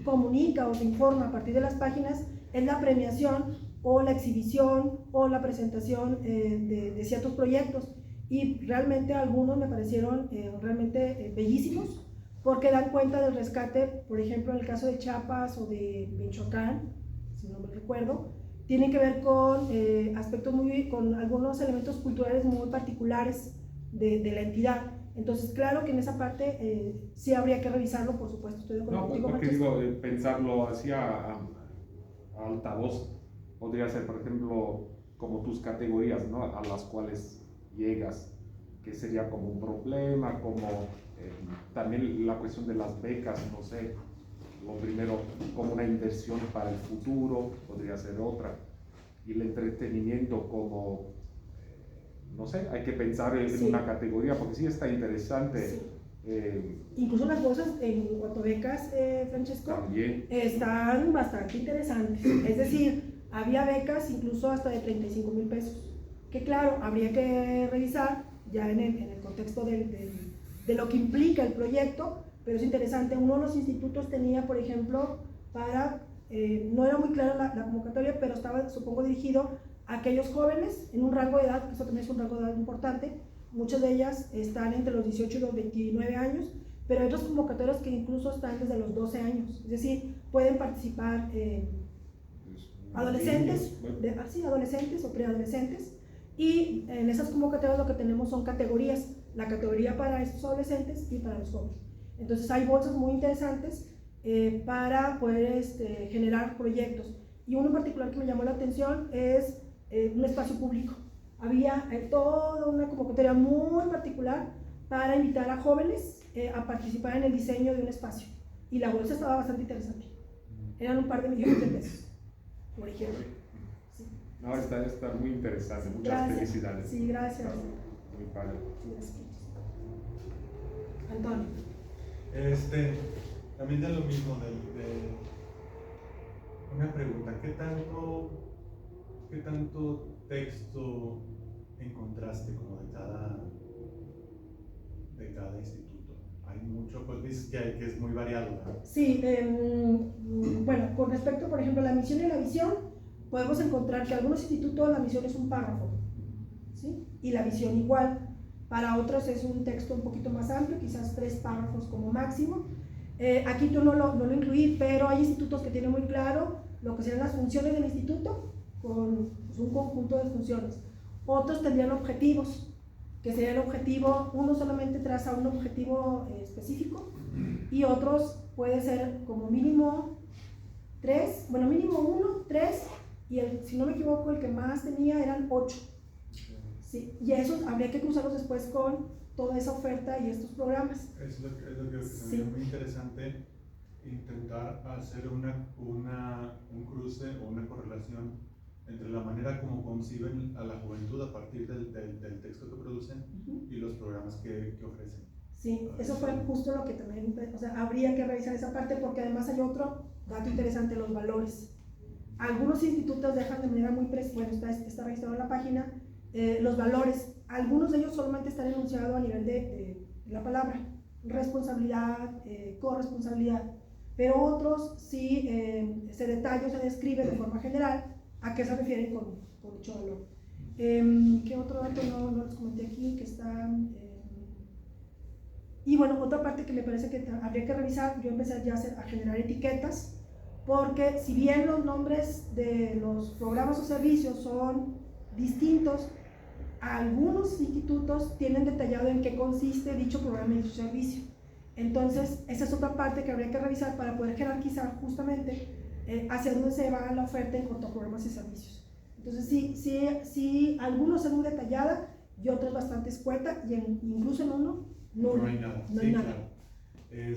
comunica o se informa a partir de las páginas es la premiación o la exhibición o la presentación de ciertos proyectos. Y realmente algunos me parecieron realmente bellísimos porque dan cuenta del rescate, por ejemplo en el caso de Chiapas o de Michoacán, si no me recuerdo, tienen que ver con aspectos con algunos elementos culturales muy particulares de la entidad. Entonces, claro que en esa parte sí habría que revisarlo, por supuesto, estoy de acuerdo contigo, porque digo, pensarlo así a alta voz, podría ser, por ejemplo, como tus categorías, ¿no? A las cuales llegas, que sería como un problema, como también la cuestión de las becas, no sé, lo primero como una inversión para el futuro, podría ser otra, y el entretenimiento como, no sé, hay que pensar en sí. una categoría, porque sí está interesante. Sí. Incluso las bolsas en cuanto a becas, Francesco, también están bastante interesantes, es decir, había becas incluso hasta de 35,000 pesos, que claro, habría que revisar ya en el contexto de lo que implica el proyecto, pero es interesante. Uno de los institutos tenía, por ejemplo, no era muy clara la convocatoria, pero estaba, supongo, dirigido a aquellos jóvenes en un rango de edad, que eso también es un rango de edad importante. Muchas de ellas están entre los 18 y los 29 años, pero hay otras convocatorias que incluso están desde los 12 años, es decir, pueden participar adolescentes, adolescentes o preadolescentes, y en esas convocatorias lo que tenemos son categorías, la categoría para estos adolescentes y para los jóvenes. Entonces hay bolsas muy interesantes para poder generar proyectos, y uno en particular que me llamó la atención es un espacio público. Había toda una convocatoria muy particular para invitar a jóvenes a participar en el diseño de un espacio, y la bolsa estaba bastante interesante, eran un par de millones de pesos, por ejemplo. Sí. No, está muy interesante, muchas felicidades. Sí, gracias. Muy padre. Gracias. Antonio. También de lo mismo, una pregunta, ¿qué tanto texto encontraste como de cada instituto? Hay mucho, pues dices que es muy variado, ¿verdad? Sí, bueno, con respecto, por ejemplo, a la misión y la visión, podemos encontrar que algunos institutos la misión es un párrafo, ¿sí? Y la visión igual. para otros es un texto un poquito más amplio, quizás 3 párrafos como máximo. Aquí tú no lo incluí, pero hay institutos que tienen muy claro lo que serían las funciones del instituto con pues, un conjunto de funciones. Otros tendrían objetivos, que sería el objetivo, uno solamente traza un objetivo específico y otros puede ser como mínimo 3, bueno, mínimo 1, 3 y si no me equivoco el que más tenía eran 8. Sí, y esos habría que cruzarlos después con toda esa oferta y estos programas. Es lo que se me dio muy interesante, intentar hacer un cruce o una correlación entre la manera como conciben a la juventud a partir del texto que producen y los programas que ofrecen. Sí, eso fue justo lo que también, o sea, habría que revisar esa parte porque además hay otro dato interesante, los valores. Algunos institutos dejan de manera muy bueno, está registrado en la página, los valores. Algunos de ellos solamente están enunciados a nivel de la palabra, responsabilidad, corresponsabilidad, pero otros sí se detalla, se describe de forma general a qué se refieren con dicho valor. ¿Qué otro dato no les comenté aquí que está? Y bueno, otra parte que me parece que habría que revisar, yo empecé ya a generar etiquetas, porque si bien los nombres de los programas o servicios son distintos, algunos institutos tienen detallado en qué consiste dicho programa y dicho servicio. Entonces, esa es otra parte que habría que revisar para poder jerarquizar justamente hacia dónde se va la oferta en cuanto a programas y servicios. Entonces, sí algunos son muy detallada y otros bastante escueta, y incluso en uno no hay nada. No hay nada. Claro.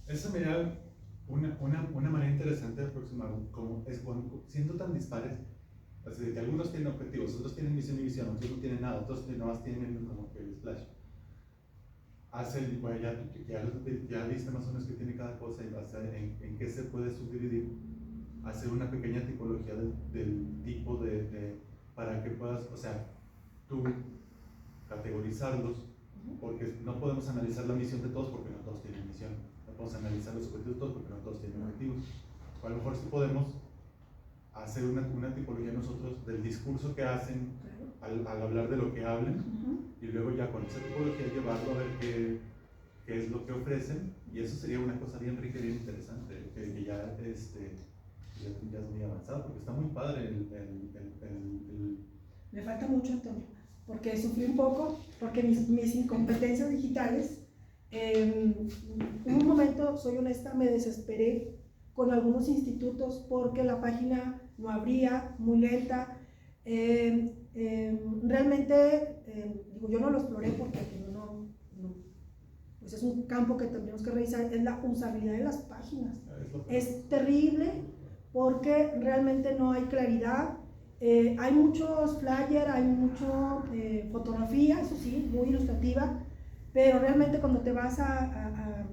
Esa me da una manera interesante de aproximar, como es cuando, siendo tan dispares, así de que algunos tienen objetivos, otros tienen misión y visión, otros no tienen nada, otros nomás tienen como que el splash. Bueno, ya viste más o menos qué tiene cada cosa y en qué se puede subdividir, hacer una pequeña tipología del tipo para que puedas, o sea, tú categorizarlos, porque no podemos analizar la misión de todos porque no todos tienen misión, no podemos analizar los objetivos de todos porque no todos tienen objetivos. O a lo mejor sí podemos hacer una tipología nosotros del discurso que hacen al hablar de lo que hablan, y luego ya con esa tipología llevarlo a ver qué es lo que ofrecen, y eso sería una cosa bien rica y bien interesante, que ya es muy avanzado, porque está muy padre Me falta mucho, Antonio, porque sufrí un poco, porque mis incompetencias digitales, en un momento, soy honesta, me desesperé con algunos institutos porque la página no abría, muy lenta. Realmente, digo, yo no lo exploré porque pues es un campo que tendríamos que revisar, es la usabilidad de las páginas. Es terrible porque realmente no hay claridad. Hay muchos flyers, hay mucha fotografía, eso sí, muy ilustrativa, pero realmente cuando te vas a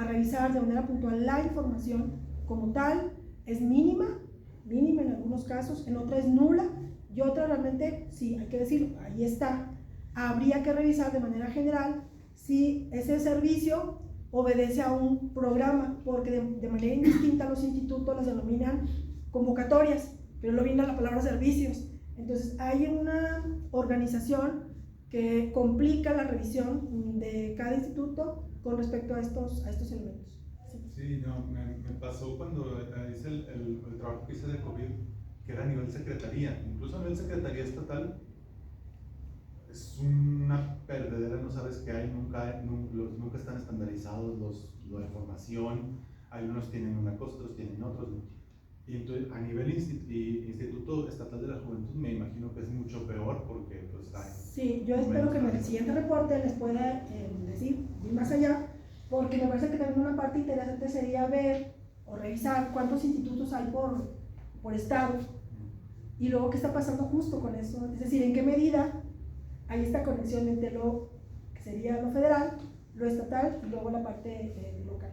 revisar de manera puntual la información como tal, es mínima en algunos casos, en otras es nula, y otra realmente, sí, hay que decirlo, ahí está. Habría que revisar de manera general si ese servicio obedece a un programa, porque de manera indistinta los institutos las denominan convocatorias, pero lo viene la palabra servicios. Entonces hay una organización que complica la revisión de cada instituto con respecto a estos elementos. Sí, no, me pasó cuando hice el trabajo que hice de COVID, que era a nivel secretaría, incluso a nivel secretaría estatal, es una perdedera, no sabes qué hay, nunca están estandarizados la información, algunos tienen una cosa, otros tienen otros. Y entonces, a nivel Instituto Estatal de la Juventud, me imagino que es mucho peor porque pues hay... Sí, yo espero que en el siguiente reporte les pueda decir, ir más allá, porque me parece que también una parte interesante sería ver o revisar cuántos institutos hay por estado, y luego qué está pasando justo con eso, es decir, en qué medida hay esta conexión entre lo que sería lo federal, lo estatal y luego la parte local.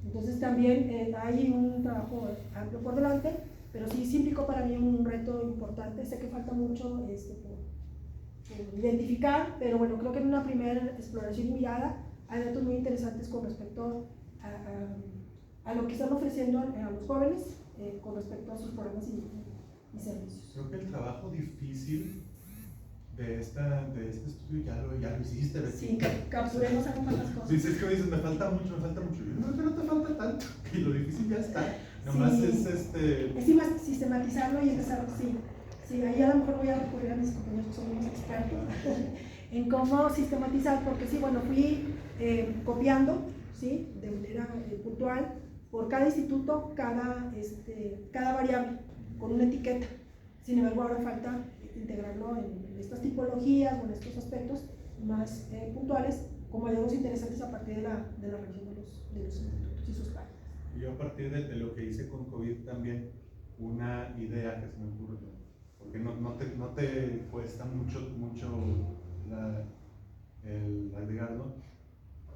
Entonces también hay un trabajo amplio por delante, pero sí implicó para mí un reto importante. Sé que falta mucho por identificar, pero bueno, creo que en una primera exploración y mirada hay datos muy interesantes con respecto a lo que están ofreciendo a los jóvenes con respecto a sus programas y servicios. Creo que el trabajo difícil de este estudio ya lo hiciste, Betty. Sí, capturemos algunas cosas. Dices que me dices, me falta mucho. Yo, no, que no te falta tanto, y lo difícil ya está. Nomás Sí. es Es sistematizarlo y empezar, sí, ahí a lo mejor voy a recurrir a mis compañeros que son unos expertos en cómo sistematizar, porque sí, bueno, fui copiando, ¿sí? De manera puntual, por cada instituto, cada variable, con una etiqueta. Sin embargo, ahora falta integrarlo en estas tipologías o en estos aspectos más puntuales, como hallazgos interesantes a partir de la revisión de los institutos y sus páginas. yo a partir de lo que hice con COVID también, una idea que se me ocurre, porque no te cuesta mucho el agregarlo,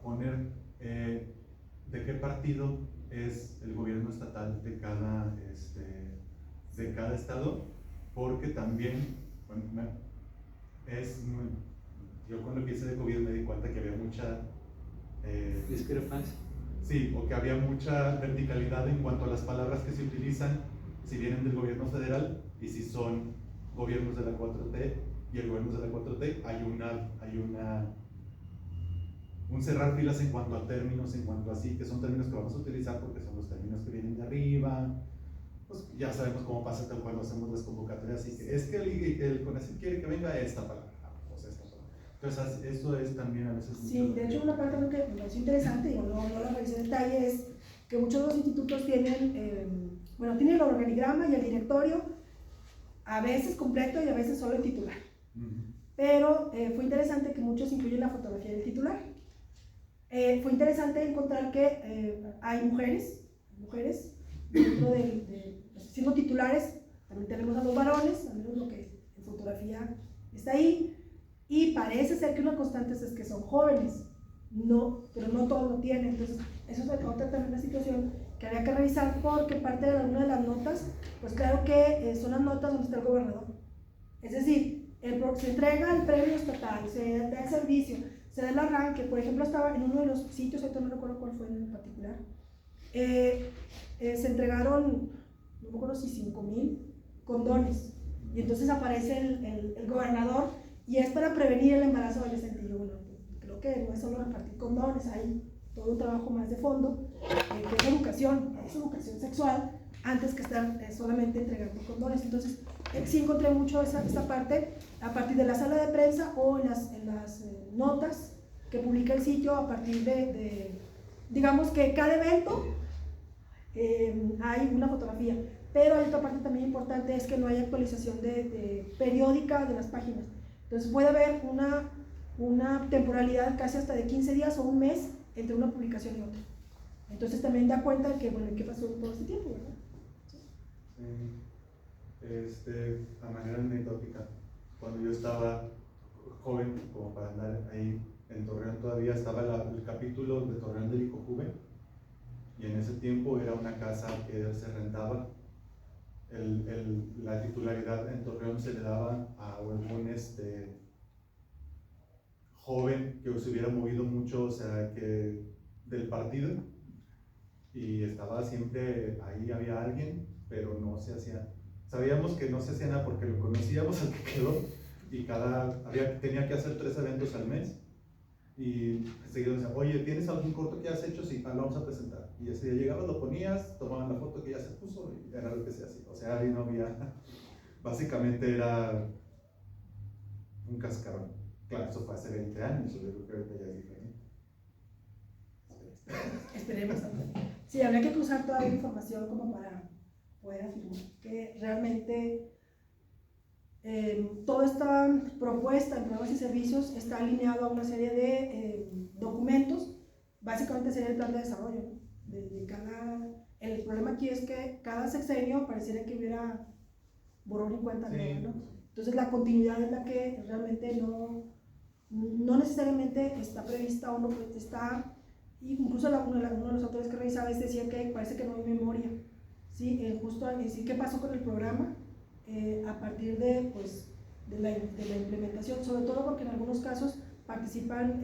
poner de qué partido es el gobierno estatal de cada estado, porque también, bueno, yo cuando empecé de COVID me di cuenta que había mucha discrepancia. sí, o que había mucha verticalidad en cuanto a las palabras que se utilizan, si vienen del gobierno federal y si son gobiernos de la 4T, y el gobierno de la 4T hay un cerrar filas en cuanto a términos, en cuanto a así, que son términos que vamos a utilizar porque son los términos que vienen de arriba. Pues ya sabemos cómo pasa cuando hacemos las convocatorias, así que es que el CONACYT quiere que venga esta palabra, o sea, esta palabra. Entonces eso es también a veces Sí, de hecho una parte que me pareció interesante, y no la revisé en detalle, es que muchos de los institutos tienen, tienen el organigrama y el directorio, a veces completo y a veces solo el titular. Pero fue interesante que muchos incluyen la fotografía del titular. Fue interesante encontrar que hay mujeres dentro siendo titulares. También tenemos a los varones, al menos lo que en fotografía está ahí, y parece ser que una constante es que son jóvenes, pero no todos lo tienen. Entonces eso es otra también una situación que había que revisar, porque parte de alguna de las notas, pues claro que son las notas donde está el gobernador, es decir, se entrega el premio estatal, se da el servicio, se da el arranque. Por ejemplo, estaba en uno de los sitios, ahorita no recuerdo cuál fue en particular, se entregaron, no me acuerdo si 5,000 condones, y entonces aparece el gobernador, y es para prevenir el embarazo adolescente. Y yo, bueno, creo que no es solo repartir condones, hay todo un trabajo más de fondo, que es educación sexual, antes que estar solamente entregando condones. Entonces sí encontré mucho esa parte a partir de la sala de prensa o en las notas que publica el sitio, a partir digamos que cada evento hay una fotografía, pero hay otra parte también importante, es que no hay actualización periódica de las páginas. Entonces puede haber una temporalidad casi hasta de 15 días o un mes entre una publicación y otra. Entonces también da cuenta de que, bueno, ¿qué pasó en todo este tiempo, verdad? A manera anecdótica, cuando yo estaba joven, como para andar ahí en Torreón, todavía estaba el capítulo de Torreón del ICOJUVE, y en ese tiempo era una casa que se rentaba. La titularidad en Torreón se le daba a algún joven que se hubiera movido mucho, o sea, que del partido, y estaba siempre ahí, había alguien, pero no se hacía. Sabíamos que no se hacía nada porque lo conocíamos al que quedó, y tenía que hacer 3 eventos al mes, y seguido decían, oye, ¿tienes algún corto que has hecho? Sí, lo vamos a presentar. Y ese día llegabas, lo ponías, tomaban la foto que ya se puso, y era lo que se hacía. O sea, ahí no había, básicamente era un cascarón. Claro, eso fue hace 20 años, yo creo que ahorita ya es diferente. Esperemos. Sí, habría que cruzar toda la información como para poder afirmar que realmente toda esta propuesta de programas y servicios está alineado a una serie de documentos. Básicamente sería el plan de desarrollo, ¿no? El problema aquí es que cada sexenio pareciera que hubiera borrón y cuenta nueva, ¿no? Entonces la continuidad es la que realmente no necesariamente está prevista o no está. Incluso uno de los autores que revisaba decía que parece que no hay memoria, ¿sí? Justo a decir qué pasó con el programa a partir de la implementación, sobre todo porque en algunos casos participan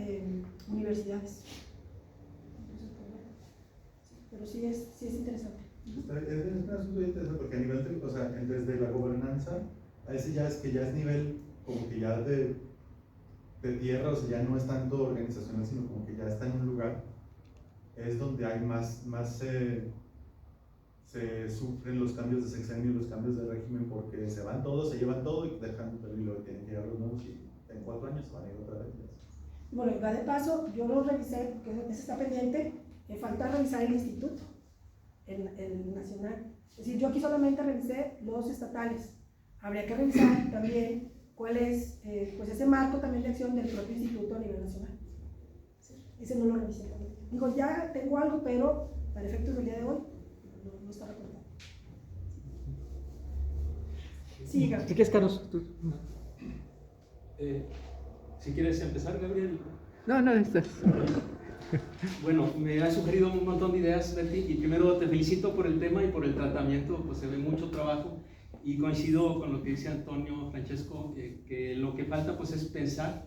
universidades. Entonces, pues, bueno, sí, pero sí es interesante. Es un asunto interesante porque a nivel, o sea, desde la gobernanza, a ese ya es nivel como que ya de tierra, o sea, ya no es tanto organizacional, sino como que ya está en un lugar, es donde hay más se sufren los cambios de sexenio, los cambios de régimen, porque se van todos, se llevan todo y dejan, y luego tienen que llegar los nuevos y en 4 años se van a ir otra vez. Bueno, y va de paso, yo lo revisé, porque ese está pendiente, falta revisar el instituto, el nacional. Es decir, yo aquí solamente revisé los estatales. Habría que revisar también cuál es pues ese marco también de acción del propio instituto a nivel nacional. Sí, ese no lo revisé también. Digo, ya tengo algo, pero para efectos del día de hoy no está recordado. Sí, Gabriel. ¿Qué quieres, Carlos? ¿Tú? Si quieres empezar, Gabriel. No, estás. Bueno, me has sugerido un montón de ideas, Betty, y primero te felicito por el tema y por el tratamiento, pues se ve mucho trabajo y coincido con lo que dice Antonio, Francesco, que lo que falta pues es pensar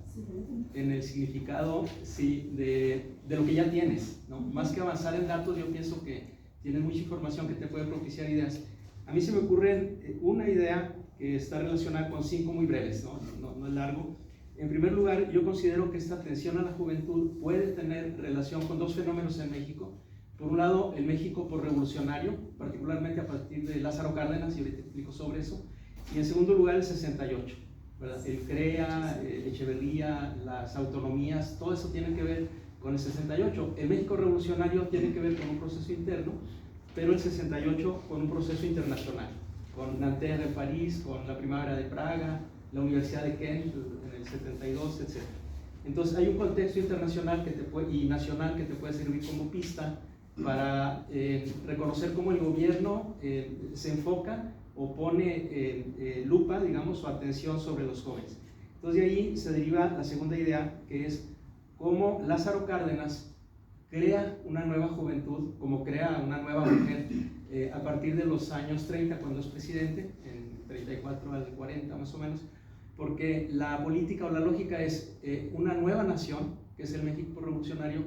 en el significado, sí, de lo que ya tienes, ¿no? Más que avanzar en datos, yo pienso que tienes mucha información que te puede propiciar ideas. A mí se me ocurre una idea que está relacionada con 5 muy breves, no es largo. En primer lugar, yo considero que esta atención a la juventud puede tener relación con 2 fenómenos en México. Por un lado, el México revolucionario, particularmente a partir de Lázaro Cárdenas, y ahorita explico sobre eso. Y en segundo lugar, el 68, ¿verdad? El CREA, Echeverría, las autonomías, todo eso tiene que ver con el 68. El México revolucionario tiene que ver con un proceso interno, pero el 68 con un proceso internacional, con Nanterre de París, con la Primavera de Praga, la Universidad de Kent en el 72, etc. Entonces hay un contexto internacional y nacional que te puede servir como pista para reconocer cómo el gobierno se enfoca o pone lupa, digamos, su atención sobre los jóvenes. Entonces de ahí se deriva la segunda idea, que es cómo Lázaro Cárdenas crea una nueva juventud, como crea una nueva mujer a partir de los años 30, cuando es presidente, en 34 al 40 más o menos, porque la política o la lógica es una nueva nación, que es el México revolucionario,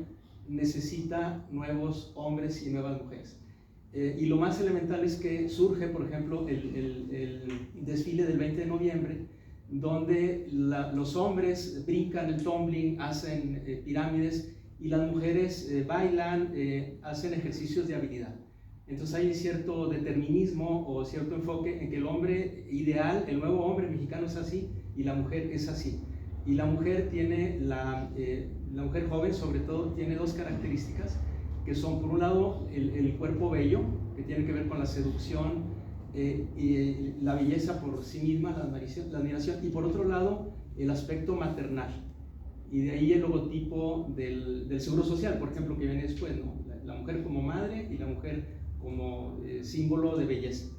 necesita nuevos hombres y nuevas mujeres. Y lo más elemental es que surge, por ejemplo, el desfile del 20 de noviembre, donde los hombres brincan el tumbling, hacen pirámides, y las mujeres bailan, hacen ejercicios de habilidad. Entonces hay cierto determinismo o cierto enfoque en que el hombre ideal, el nuevo hombre mexicano es así y la mujer es así. Y la mujer tiene, la mujer joven sobre todo, tiene 2 características que son, por un lado, el cuerpo bello, que tiene que ver con la seducción y la belleza por sí misma, la admiración, y por otro lado, el aspecto maternal. Y de ahí el logotipo del Seguro Social, por ejemplo, que viene después, ¿no? La mujer como madre y la mujer como símbolo de belleza.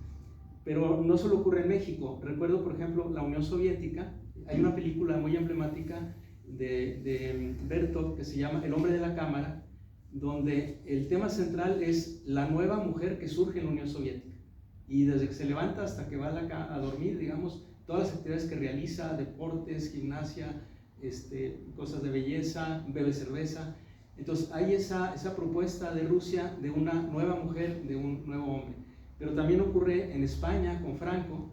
Pero no solo ocurre en México. Recuerdo, por ejemplo, la Unión Soviética. Hay una película muy emblemática de Bertov que se llama El hombre de la cámara, donde el tema central es la nueva mujer que surge en la Unión Soviética. Y desde que se levanta hasta que va a dormir, digamos, todas las actividades que realiza, deportes, gimnasia, cosas de belleza, bebe cerveza. Entonces hay esa propuesta de Rusia de una nueva mujer, de un nuevo hombre. Pero también ocurre en España con Franco,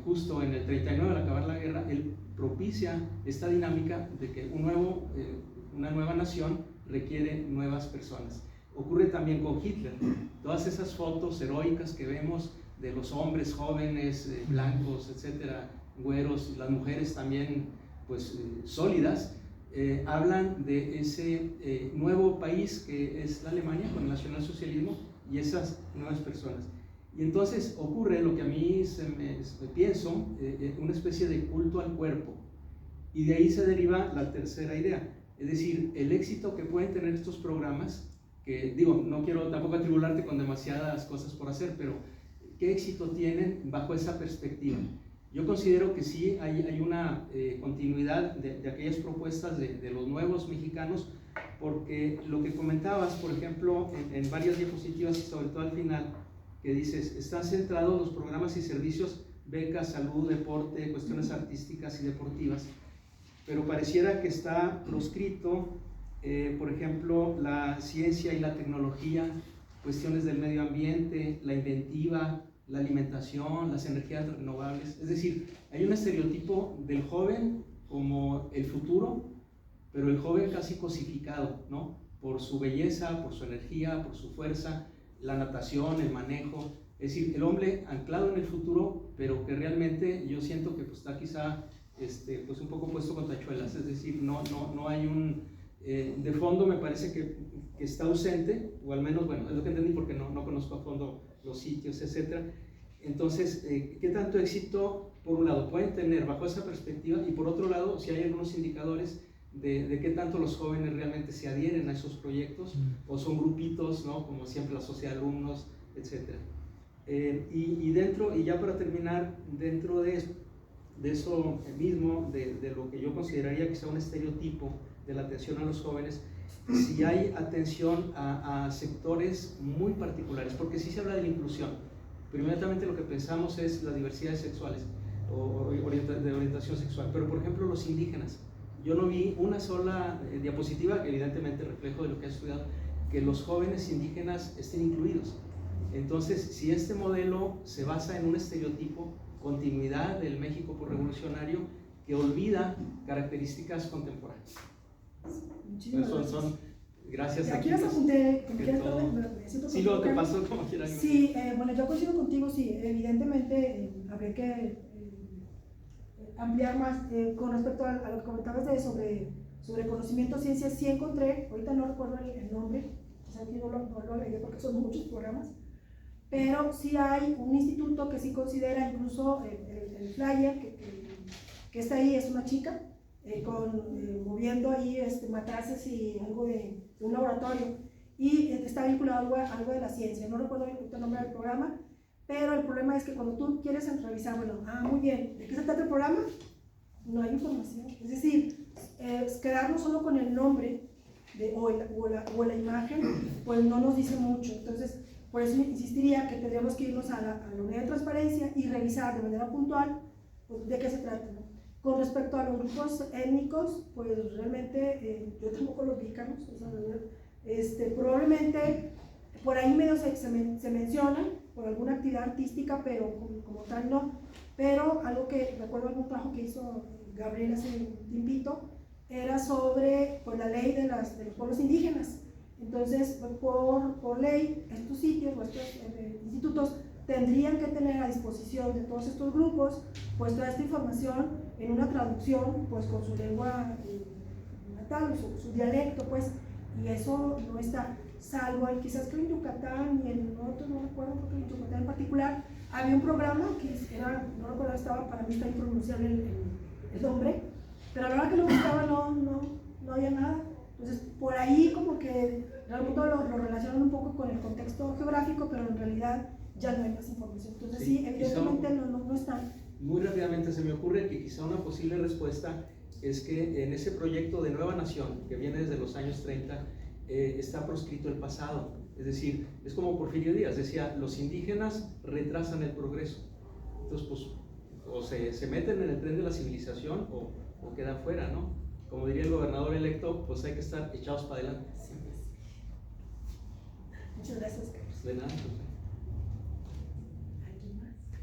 justo en el 39, al acabar la guerra, él propicia esta dinámica de que una nueva nación requiere nuevas personas. Ocurre también con Hitler. Todas esas fotos heroicas que vemos de los hombres jóvenes, blancos, etcétera, güeros, las mujeres también pues sólidas, hablan de ese nuevo país que es la Alemania con el nacionalsocialismo y esas nuevas personas. Y entonces ocurre lo que a mí pienso, una especie de culto al cuerpo, y de ahí se deriva la tercera idea, es decir, el éxito que pueden tener estos programas, que digo, no quiero tampoco atribularte con demasiadas cosas por hacer, pero ¿qué éxito tienen bajo esa perspectiva? Yo considero que sí hay una continuidad de aquellas propuestas de los nuevos mexicanos, porque lo que comentabas, por ejemplo, en varias diapositivas y sobre todo al final, que dices, están centrados los programas y servicios, becas, salud, deporte, cuestiones artísticas y deportivas, pero pareciera que está proscrito, por ejemplo, la ciencia y la tecnología, cuestiones del medio ambiente, la inventiva, la alimentación, las energías renovables. Es decir, hay un estereotipo del joven como el futuro, pero el joven casi cosificado, ¿no? Por su belleza, por su energía, por su fuerza, la natación, el manejo. Es decir, el hombre anclado en el futuro, pero que realmente yo siento que pues, está quizá pues un poco puesto con tachuelas. Es decir, no hay un... de fondo me parece que está ausente, o al menos, bueno, es lo que entendí porque no conozco a fondo los sitios, etc. Entonces, ¿qué tanto éxito, por un lado, pueden tener bajo esa perspectiva? Y por otro lado, si hay algunos indicadores de qué tanto los jóvenes realmente se adhieren a esos proyectos, o son grupitos, ¿no? Como siempre la sociedad de alumnos, etc. Y dentro, y ya para terminar, dentro de eso mismo, de lo que yo consideraría quizá un estereotipo de la atención a los jóvenes, si hay atención a sectores muy particulares, porque sí se habla de la inclusión, pero inmediatamente lo que pensamos es las diversidades sexuales o de orientación sexual, pero por ejemplo los indígenas, yo no vi una sola diapositiva, que evidentemente reflejo de lo que he estudiado, que los jóvenes indígenas estén incluidos. Entonces, si este modelo se basa en un estereotipo, continuidad del México revolucionario, que olvida características contemporáneas. Muchísimas gracias. Gracias aquí las apunté, como quieras, sí, lo te pasó como quieras. Sí, bueno, yo coincido contigo, sí, evidentemente habría que ampliar más con respecto a lo que comentabas sobre conocimiento, ciencia. Sí encontré, ahorita no recuerdo el nombre, quizá aquí no lo agregué porque son muchos programas, pero sí hay un instituto que sí considera, incluso el flyer que está ahí, es una chica moviendo ahí matraces y algo de un laboratorio, y está vinculado algo de la ciencia. No recuerdo el nombre del programa, pero el problema es que cuando tú quieres revisar, bueno, muy bien, ¿de qué se trata el programa? No hay información. Es decir, quedarnos solo con el nombre o la imagen, pues no nos dice mucho. Entonces, por eso insistiría que tendríamos que irnos a la unidad de transparencia y revisar de manera puntual pues, de qué se trata, ¿no? Con respecto a los grupos étnicos, pues realmente yo tampoco los vi, Carlos, o sea, probablemente por ahí medio se mencionan por alguna actividad artística, pero como tal no. Pero algo que recuerdo, algún trabajo que hizo Gabriel hace un tiempito, era sobre pues, la ley de los pueblos indígenas. Entonces, por ley, estos sitios o estos institutos tendrían que tener a disposición de todos estos grupos pues toda esta información en una traducción pues con su lengua natal, su dialecto, pues, y eso no está, salvo quizás que en Yucatán y en otros, no recuerdo, porque en Yucatán en particular había un programa que era, no recuerdo, estaba, para mí está impronunciable el nombre, pero a la hora que lo buscaba no había nada. Entonces, por ahí como que realmente lo relacionan un poco con el contexto geográfico, pero en realidad ya no hay más información. Entonces, sí, evidentemente no están. Muy rápidamente se me ocurre que quizá una posible respuesta es que en ese proyecto de Nueva Nación, que viene desde los años 30, está proscrito el pasado. Es decir, es como Porfirio Díaz decía, los indígenas retrasan el progreso. Entonces, pues, o se meten en el tren de la civilización o quedan fuera, ¿no? Como diría el gobernador electo, pues hay que estar echados para adelante. Muchas gracias, Carlos. De nada.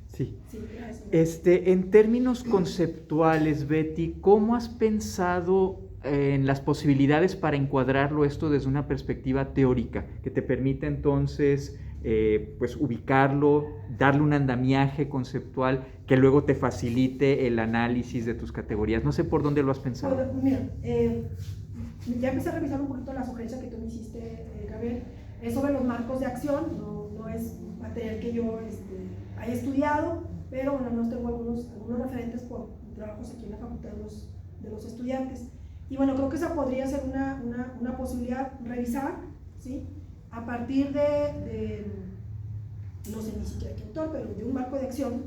Sí. Sí, gracias. En términos conceptuales, Betty, ¿cómo has pensado en las posibilidades para encuadrarlo esto desde una perspectiva teórica que te permita entonces pues ubicarlo, darle un andamiaje conceptual que luego te facilite el análisis de tus categorías? No sé por dónde lo has pensado. Bueno, mira, ya empecé a revisar un poquito la sugerencia que tú me hiciste, Gabriel, es sobre los marcos de acción, no es material que yo haya estudiado, pero bueno, no tengo algunos referentes por trabajos aquí en la facultad de los estudiantes. Y bueno, creo que esa podría ser una posibilidad, revisar, ¿sí? A partir no sé ni siquiera qué autor, pero de un marco de acción,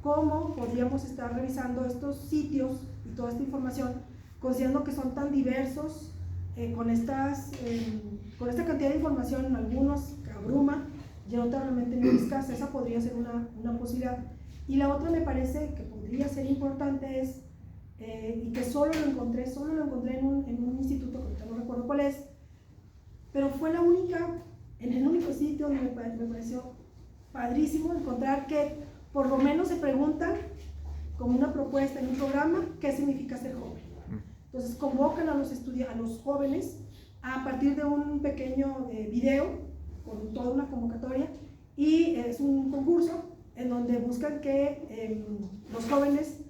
cómo podríamos estar revisando estos sitios y toda esta información, considerando que son tan diversos, con esta cantidad de información, algunos abruma y otras realmente muy escasa. Esa podría ser una posibilidad. Y la otra me parece que podría ser importante es, y que solo lo encontré en un instituto, que ahorita no recuerdo cuál es, pero fue en el único sitio donde me pareció padrísimo encontrar que por lo menos se preguntan, como una propuesta en un programa, qué significa ser joven. Entonces convocan a los jóvenes a partir de un pequeño video con toda una convocatoria, y es un concurso en donde buscan que los jóvenes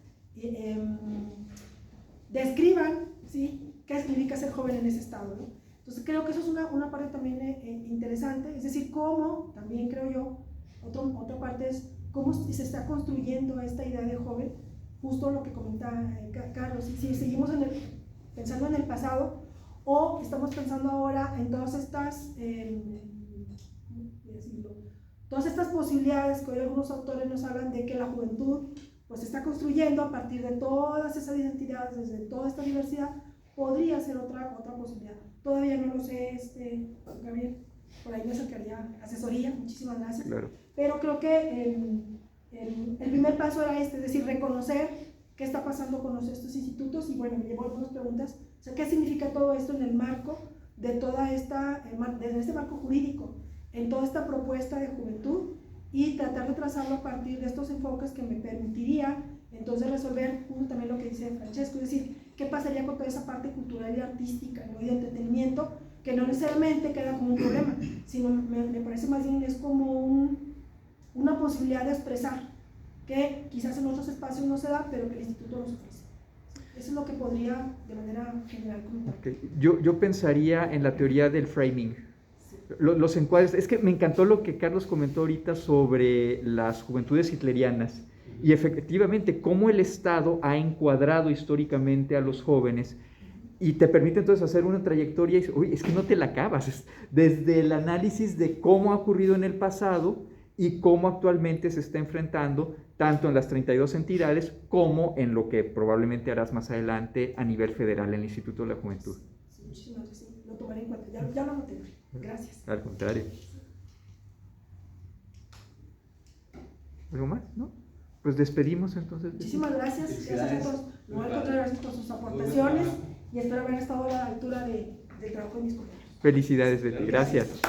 describan, ¿sí?, qué significa ser joven en ese estado, ¿no? Entonces creo que eso es una parte también interesante, es decir, cómo, también creo yo, otra parte es cómo se está construyendo esta idea de joven, justo lo que comenta Carlos, si seguimos pensando en el pasado, o estamos pensando ahora en todas estas, todas estas posibilidades que hoy algunos autores nos hablan de que la juventud pues se está construyendo a partir de todas esas identidades, de toda esta diversidad. Podría ser otra posibilidad. Todavía no lo sé, Gabriel, por ahí me acercaría asesoría, muchísimas gracias. Claro. Pero creo que el primer paso era es decir, reconocer qué está pasando con estos institutos, y bueno, me llevó algunas preguntas, o sea, ¿qué significa todo esto en el marco de toda esta, desde este marco jurídico, en toda esta propuesta de juventud, y tratar de trazarlo a partir de estos enfoques que me permitiría entonces resolver justo también lo que dice Francesco, es decir, qué pasaría con toda esa parte cultural y artística, ¿no?, y de entretenimiento, que no necesariamente queda como un problema, sino me parece más bien es como una posibilidad de expresar, que quizás en otros espacios no se da, pero que el instituto nos ofrece. Eso es lo que podría de manera general comentar. Okay. Yo pensaría en la teoría del framing. Los encuadres, es que me encantó lo que Carlos comentó ahorita sobre las juventudes hitlerianas, y efectivamente cómo el Estado ha encuadrado históricamente a los jóvenes, y te permite entonces hacer una trayectoria y dices, uy, es que no te la acabas, desde el análisis de cómo ha ocurrido en el pasado y cómo actualmente se está enfrentando, tanto en las 32 entidades como en lo que probablemente harás más adelante a nivel federal en el Instituto de la Juventud. Sí, muchísimas gracias, lo tomaré en cuenta, ya lo noté. Gracias. Al contrario. ¿Algo más? ¿No? Pues despedimos entonces. Muchísimas gracias. Gracias a todos. No, al contrario, gracias por sus aportaciones, y espero haber estado a la altura del trabajo de mis compañeros. Felicidades, Betty. Gracias.